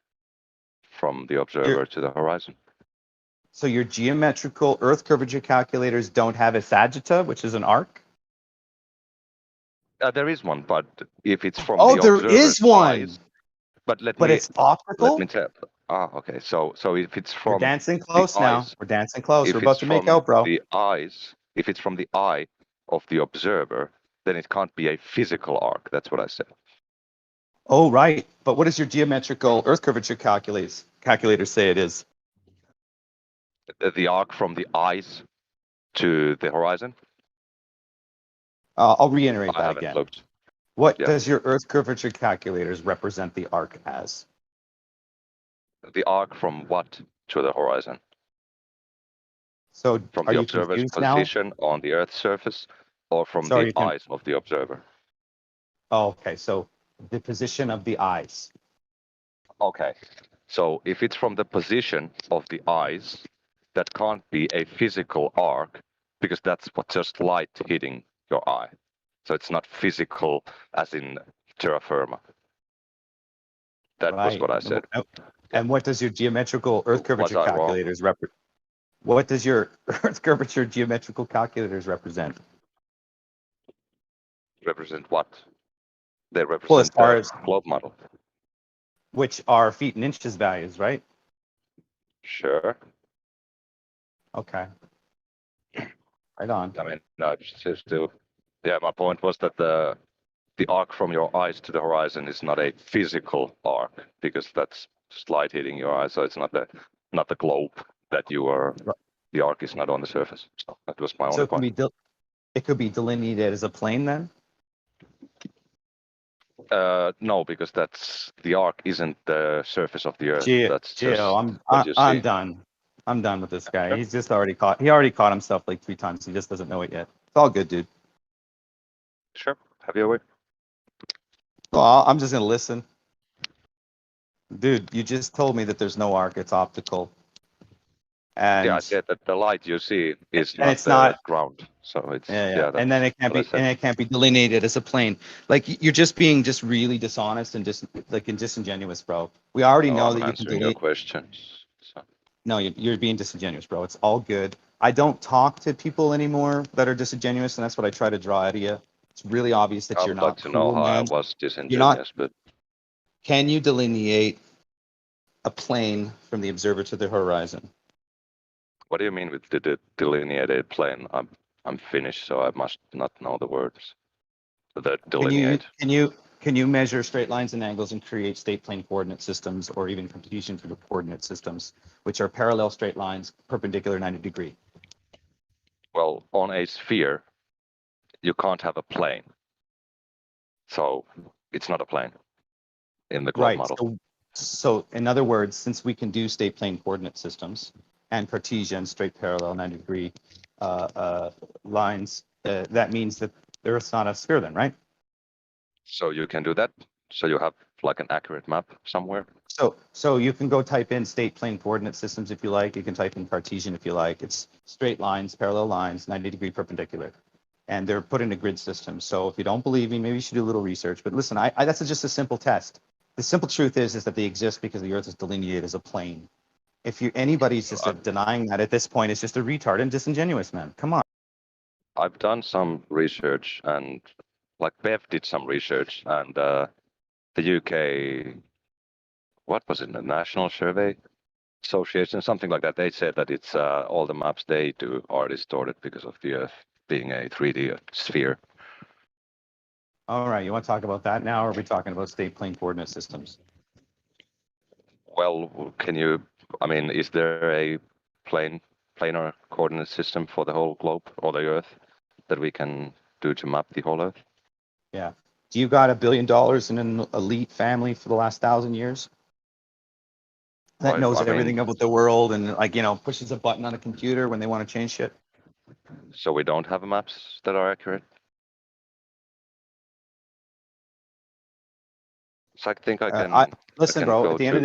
from the observer to the horizon. So your geometrical Earth curvature calculators don't have a sagitta, which is an arc? There is one, but if it's from the observer's there is one! Eyes, but it's optical? Let me tell. Okay. So if it's from... We're dancing close now. We're dancing close. We're about to make out, bro. If it's from the eye of the observer, then it can't be a physical arc. That's what I said. Oh, right. But what does your geometrical Earth curvature calculator say it is? The arc from the eyes to the horizon? I'll reiterate that again. Looked. What does your Earth curvature calculators represent the arc as? The arc from what to the horizon? So from the observer's position on the Earth's surface, or from the eyes of the observer? Oh, okay. So the position of the eyes. Okay. So if it's from the position of the eyes, that can't be a physical arc, because that's what just light hitting your eye. So it's not physical as in terra firma. That was what I said. And what does your geometrical Earth curvature calculators represent? What does your Earth curvature geometrical calculators represent? Represent what? They represent the globe model. Which are feet and inches values, right? Sure. Okay. Right on. I mean, no, it's still... Yeah, my point was that the arc from your eyes to the horizon is not a physical arc, because that's just light hitting your eyes, so it's not the globe that you are... The arc is not on the surface. So that was my only point. So it could be delineated as a plane then? No, because the arc isn't the surface of the Earth. Gio, I'm done. I'm done with this guy. He's just already caught. He already caught himself like 3 times. He just doesn't know it yet. It's all good, dude. Sure. Have your way. Well, I'm just gonna listen. Dude, you just told me that there's no arc. It's optical. And I said that the light you see is not ground, so it's and then it can't be delineated as a plane. Like you're just being really dishonest and disingenuous, bro. We already know that you can delete your questions. So. No, you're being disingenuous, bro. It's all good. I don't talk to people anymore that are disingenuous, and that's what I try to draw out of you. It's really obvious that you're not. I'd like to know how I was disingenuous, but can you delineate a plane from the observer to the horizon? What do you mean with the delineated plane? I'm Finnish, so I must not know the words. The delineate. Can you measure straight lines and angles and create state plane coordinate systems, or even Cartesian coordinate systems, which are parallel straight lines perpendicular 90 degree? Well, on a sphere, you can't have a plane. So it's not a plane in the globe model. So in other words, since we can do state plane coordinate systems, and Cartesian, straight parallel 90-degree lines, that means that the Earth's not a sphere then, right? So you can do that? So you have like an accurate map somewhere? So you can go type in state plane coordinate systems if you like. You can type in Cartesian if you like. It's straight lines, parallel lines, 90-degree perpendicular. And they're put in a grid system. So if you don't believe me, maybe you should do a little research. But listen, that's just a simple test. The simple truth is that they exist because the Earth is delineated as a plane. If anybody's just denying that at this point, it's just a retard and disingenuous, man. Come on. I've done some research, and like Bev did some research, and the UK, what was it, the National Survey Association, something like that. They said that it's all the maps they do are distorted because of the Earth being a 3D sphere. All right, you want to talk about that now, or are we talking about state plane coordinate systems? Well, I mean, is there a planar coordinate system for the whole globe or the Earth that we can do to map the whole Earth? Yeah. Do you got $1 billion in an elite family for the last 1,000 years? That knows everything about the world and, like, pushes a button on a computer when they want to change shit? So we don't have maps that are accurate? So I think I can. Listen, bro. At the end of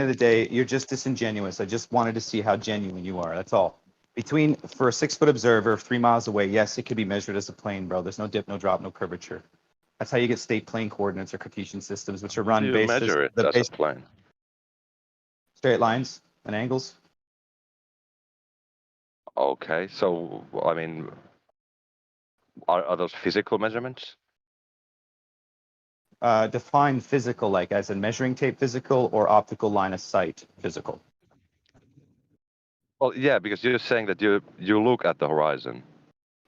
the day, you're just disingenuous. I just wanted to see how genuine you are. That's all. For a 6-foot observer 3 miles away, yes, it could be measured as a plane, bro. There's no dip, no drop, no curvature. That's how you get state plane coordinates or Cartesian systems, which are run based on measure it as a plane. Straight lines and angles. Okay, so I mean, are those physical measurements? Define physical, like as in measuring tape physical or optical line of sight physical. Well, yeah, because you're saying that you look at the horizon,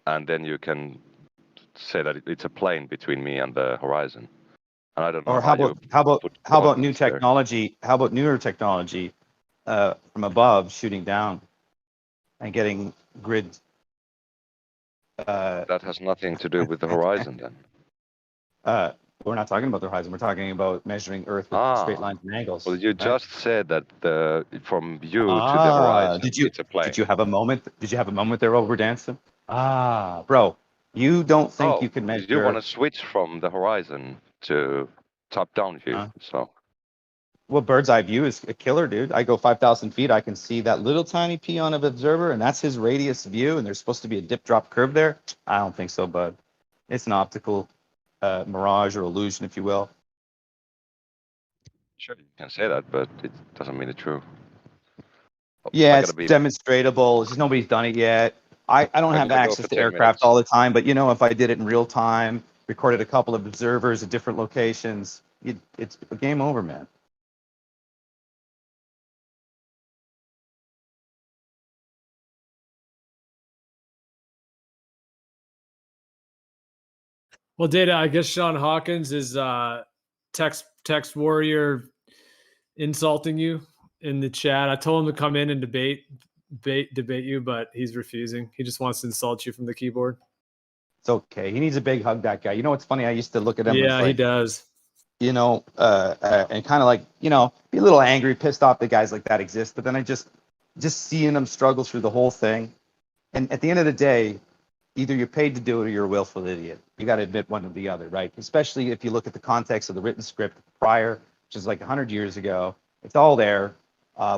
and then you can say that it's a plane between me and the horizon. And I don't know. Or how about new technology? How about newer technology from above shooting down and getting grid? That has nothing to do with the horizon, then. We're not talking about the horizon. We're talking about measuring Earth with straight lines and angles. Well, you just said that from you to the horizon, it's a plane. Did you have a moment? Did you have a moment there while we're dancing? Bro, you don't think you can measure? You want to switch from the horizon to top-down view, so. Well, bird's eye view is a killer, dude. I go 5,000 feet. I can see that little tiny peon of observer, and that's his radius view. And there's supposed to be a dip-drop curve there. I don't think so, bud. It's an optical mirage or illusion, if you will. Sure, you can say that, but it doesn't mean it's true. Yeah, it's demonstratable. It's just nobody's done it yet. I don't have access to aircraft all the time, but if I did it in real time, recorded a couple of observers at different locations, it's game over, man. Well, Data, I guess Sean Hawkins is text warrior insulting you in the chat. I told him to come in and debate you, but he's refusing. He just wants to insult you from the keyboard. It's okay. He needs a big hug, that guy. You know what's funny? I used to look at him. Yeah, he does. And kind of like, be a little angry, pissed off that guys like that exist. But then I just seeing him struggle through the whole thing. And at the end of the day, either you're paid to do it or you're a willful idiot. You got to admit one or the other, right? Especially if you look at the context of the written script prior, which is like 100 years ago. It's all there.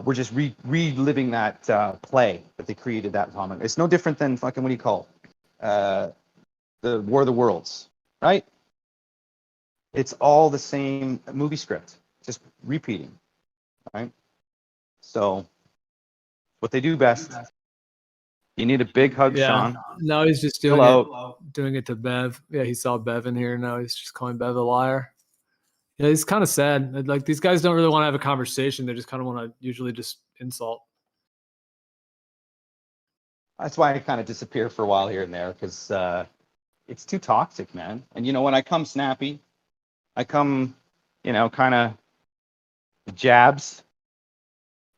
We're just reliving that play that they created that moment. It's no different than fucking, what do you call it? The War of the Worlds, right? It's all the same movie script, just repeating, right? So what they do best. You need a big hug, Sean. No, he's just doing it to Bev. Yeah, he saw Bev in here. Now he's just calling Bev a liar. Yeah, it's kind of sad. Like, these guys don't really want to have a conversation. They just kind of want to usually just insult. That's why I kind of disappear for a while here and there, because it's too toxic, man. And when I come snappy, I come, kind of jabs.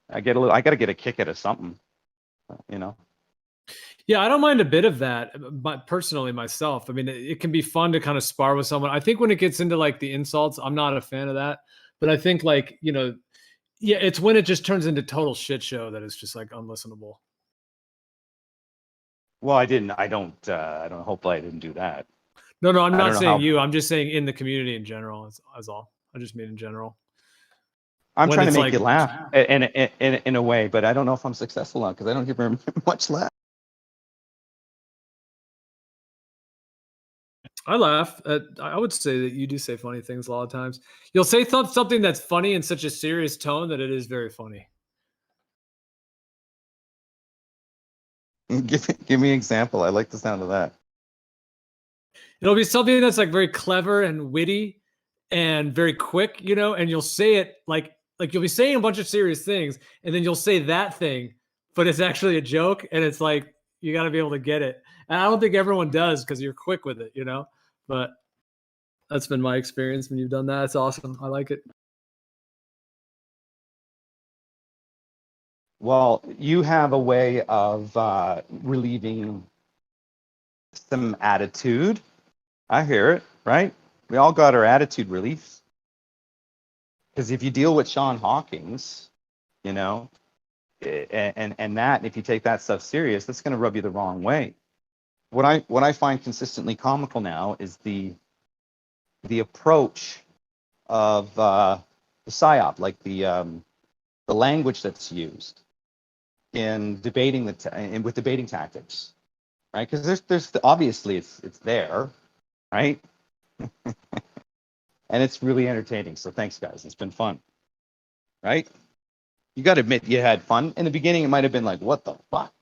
I got to get a kick out of something, Yeah, I don't mind a bit of that, but personally myself. I mean, it can be fun to kind of spar with someone. I think when it gets into like the insults, I'm not a fan of that. But I think Yeah, it's when it just turns into total shit show that it's just like unlistenable. Well, I don't hopefully I didn't do that. No, I'm not saying you. I'm just saying in the community in general. That's all. I just mean in general. I'm trying to make you laugh in a way, but I don't know if I'm successful now because I don't give very much laugh. I laugh. I would say that you do say funny things a lot of times. You'll say something that's funny in such a serious tone that it is very funny. Give me an example. I like the sound of that. It'll be something that's like very clever and witty and very quick, and you'll say it like you'll be saying a bunch of serious things and then you'll say that thing, but it's actually a joke and it's like you got to be able to get it. And I don't think everyone does because you're quick with it, but that's been my experience when you've done that. It's awesome. I like it. Well, you have a way of relieving some attitude. I hear it, right? We all got our attitude relief. Because if you deal with Sean Hawkins, and that, if you take that stuff serious, that's going to rub you the wrong way. What I find consistently comical now is the approach of the psyop, like the language that's used in debating with debating tactics, right? Because there's obviously it's there, right? And it's really entertaining. So thanks, guys. It's been fun, right? You got to admit you had fun. In the beginning, it might have been like, what the fuck?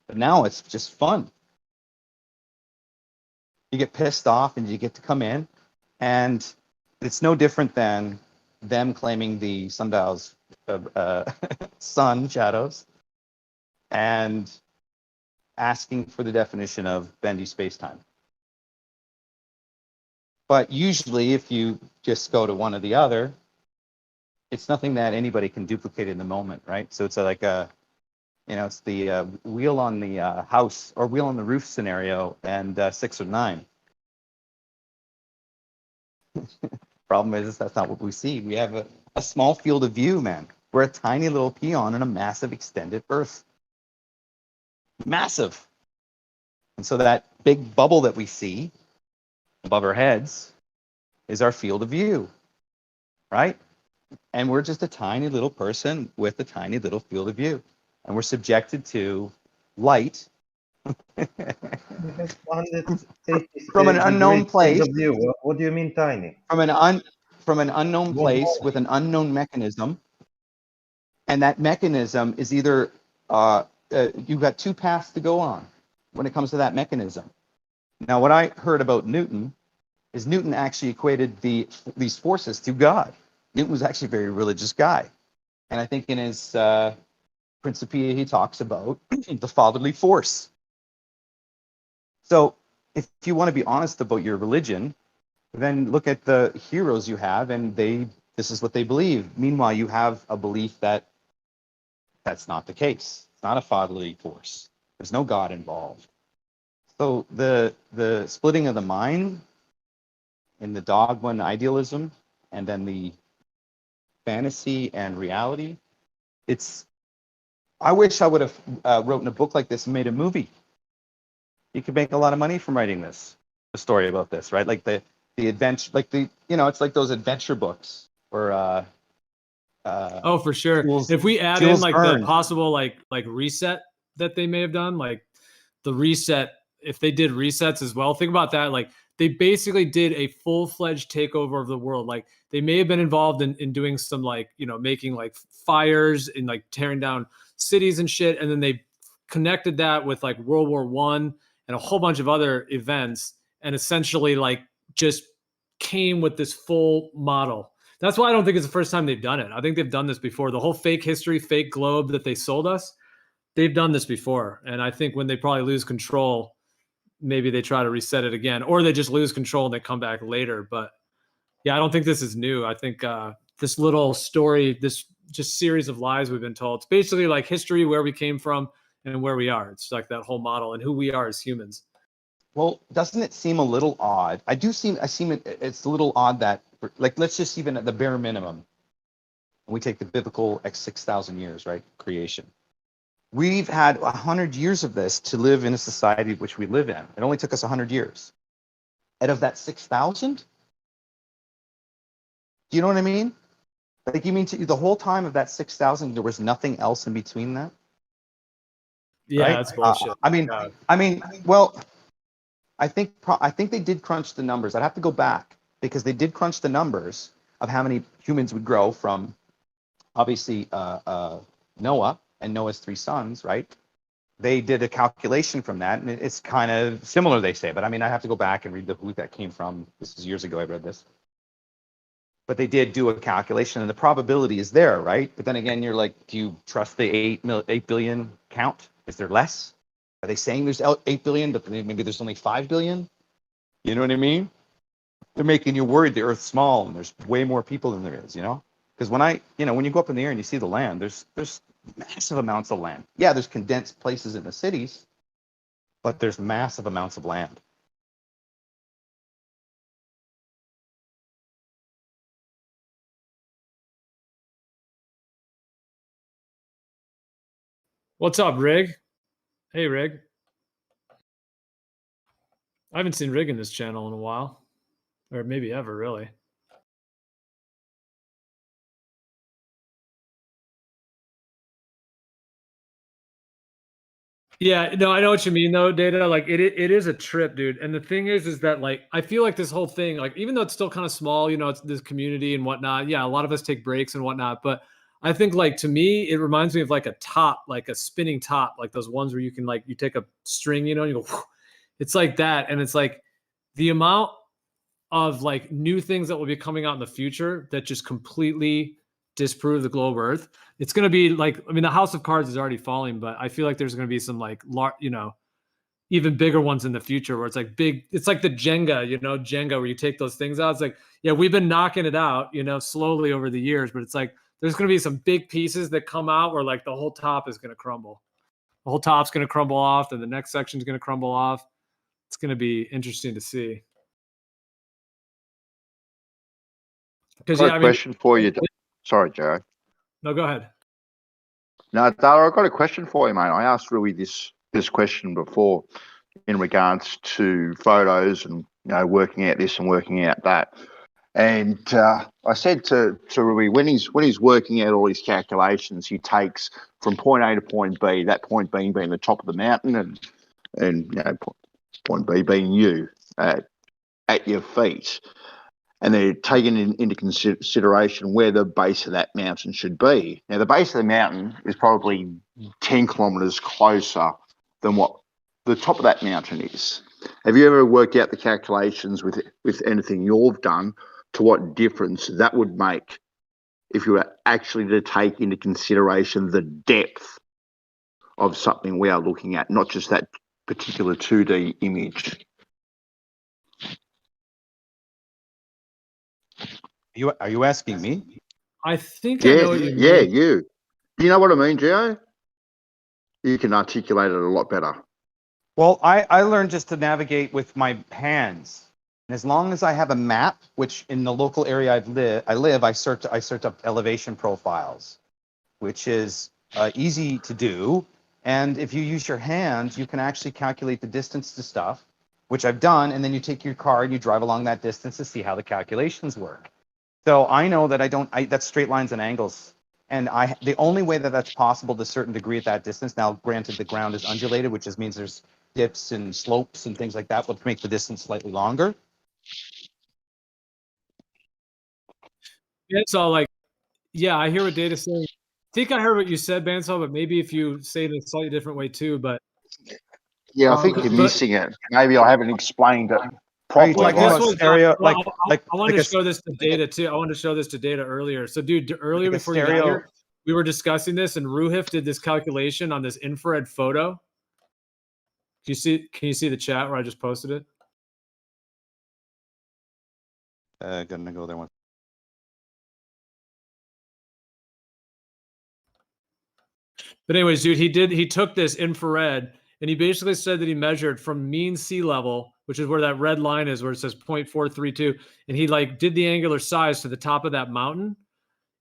But now it's just fun. You get pissed off and you get to come in, and it's no different than them claiming the sundial's sun shadows and asking for the definition of bendy space-time. But usually, if you just go to one or the other, it's nothing that anybody can duplicate in the moment, right? So it's like it's the wheel on the house or wheel on the roof scenario and 6 or 9. Problem is that's not what we see. We have a small field of view, man. We're a tiny little peon in a massive extended Earth. Massive. And so that big bubble that we see above our heads is our field of view, right? And we're just a tiny little person with a tiny little field of view. And we're subjected to light from an unknown place. What do you mean tiny? From an unknown place with an unknown mechanism. And that mechanism is either, you've got 2 paths to go on when it comes to that mechanism. Now, what I heard about Newton is Newton actually equated these forces to God. Newton was actually a very religious guy. And I think in his Principia, he talks about the fatherly force. So if you want to be honest about your religion, then look at the heroes you have, and this is what they believe. Meanwhile, you have a belief that that's not the case. It's not a fatherly force. There's no God involved. So the splitting of the mind in the dogma and idealism, and then the fantasy and reality, I wish I would have written a book like this and made a movie. You could make a lot of money from writing a story about this, right? Like the adventure, like it's like those adventure books or oh, for sure. If we add in like the possible like reset that they may have done, like the reset, if they did resets as well, think about that. Like they basically did a full-fledged takeover of the world. Like they may have been involved in doing some like, making like fires and like tearing down cities and shit. And then they connected that with like World War I and a whole bunch of other events, and essentially like just came with this full model. That's why I don't think it's the first time they've done it. I think they've done this before. The whole fake history, fake globe that they sold us, they've done this before. And I think when they probably lose control, maybe they try to reset it again, or they just lose control and they come back later. But yeah, I don't think this is new. I think this little story, this just series of lies we've been told, it's basically like history, where we came from and where we are. It's like that whole model and who we are as humans. Well, doesn't it seem a little odd? It's a little odd that, like, let's just even at the bare minimum, We take the biblical 6,000 years, right? Creation. We've had 100 years of this to live in a society which we live in. It only took us 100 years. Out of that 6,000, do you know what I mean? Like, you mean the whole time of that 6,000, there was nothing else in between that? Yeah, right? that's bullshit. Well, I think they did crunch the numbers. I'd have to go back because they did crunch the numbers of how many humans would grow from, obviously, Noah and Noah's 3 sons, right? They did a calculation from that, and it's kind of similar, they say. But I mean, I have to go back and read who that came from. This is years ago I read this. But they did do a calculation, and the probability is there, right? But then again, you're like, do you trust the 8 billion count? Is there less? Are they saying there's 8 billion, but maybe there's only 5 billion? You know what I mean? They're making you worried the Earth's small and there's way more people than there is, you know? Because when you go up in the air and you see the land, there's massive amounts of land. Yeah, there's condensed places in the cities, but there's massive amounts of land. What's up, Rig? Hey, Rig. I haven't seen Rig in this channel in a while, or maybe ever, really. Yeah, no, I know what you mean, though, Data. Like, it is a trip, dude. And the thing is that, like, I feel like this whole thing, like, even though it's still kind of small, you know, it's this community and whatnot. Yeah, a lot of us take breaks and whatnot, but I think, like, to me, it reminds me of like a top, like a spinning top, like those ones where you can, like, you take a string, you know, and you go, whew. It's like that. And it's like the amount of like new things that will be coming out in the future that just completely disprove the globe Earth. It's going to be like, I mean, the House of Cards is already falling, but I feel like there's going to be some like, you know, even bigger ones in the future where it's like big, it's like the Jenga, you know, Jenga, where you take those things out. It's like, yeah, we've been knocking it out, you know, slowly over the years, but it's like, there's going to be some big pieces that come out where like the whole top is going to crumble. The whole top's going to crumble off, and the next section is going to crumble off. It's going to be interesting to see. I've got a question for you. Sorry, Joe. No, go ahead. No, Dara, I've got a question for you, mate. I asked Rui this question before in regards to photos and, you know, working out this and working out that. And I said to Rui, when he's working out all his calculations, he takes from point A to point B, that point being the top of the mountain, and you know, point B being you at your feet. And they're taking into consideration where the base of that mountain should be. Now, the base of the mountain is probably 10 kilometres closer than what the top of that mountain is. Have you ever worked out the calculations with anything you've done to what difference that would make if you were actually to take into consideration the depth of something we are looking at, not just that particular 2D image? Are you asking me? I think I know what you mean. Yeah, you. Do you know what I mean, Gio? You can articulate it a lot better. Well, I learned just to navigate with my hands. And as long as I have a map, which in the local area I search up elevation profiles, which is easy to do. And if you use your hands, you can actually calculate the distance to stuff, which I've done. And then you take your car and you drive along that distance to see how the calculations work. So I know that that's straight lines and angles. And the only way that that's possible to a certain degree at that distance, now granted the ground is undulated, which just means there's dips and slopes and things like that, which make the distance slightly longer. It's all like, yeah, I hear what Data's saying. I think I heard what you said, Bansal, but maybe if you say it in a slightly different way too, but. Yeah, I think you're missing it. Maybe I haven't explained it properly. I wanted to show this to Data too. I wanted to show this to Data earlier. So, dude, earlier before you got here, we were discussing this, and Ruhif did this calculation on this infrared photo. Can you see the chat where I just posted it? Gonna go there one. But anyways, dude, he took this infrared and he basically said that he measured from mean sea level, which is where that red line is, where it says 0.432, and he like did the angular size to the top of that mountain.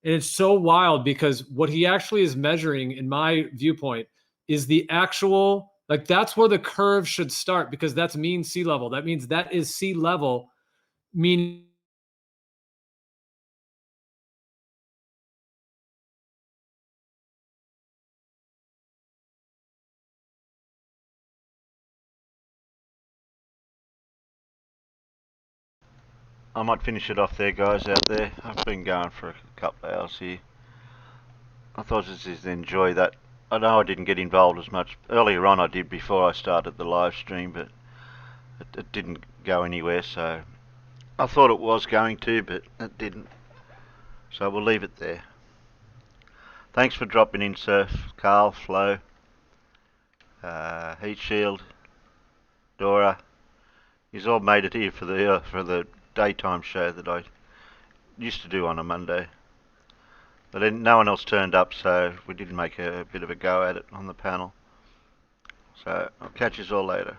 And it's so wild because what he actually is measuring, in my viewpoint, is the actual, like that's where the curve should start, because that's mean sea level. That means that is sea level, meaning I might finish it off there, guys, out there. I've been going for a couple of hours here. I thought I'd just enjoy that. I know I didn't get involved as much. Earlier on I did before I started the live stream, but it didn't go anywhere, so I thought it was going to, but it didn't. So we'll leave it there. Thanks for dropping in, Surf, Carl, Flo, Heat Shield, Dora. You've all made it here for the daytime show that I used to do on a Monday. But then no one else turned up, so we didn't make a bit of a go at it on the panel. So I'll catch you all later.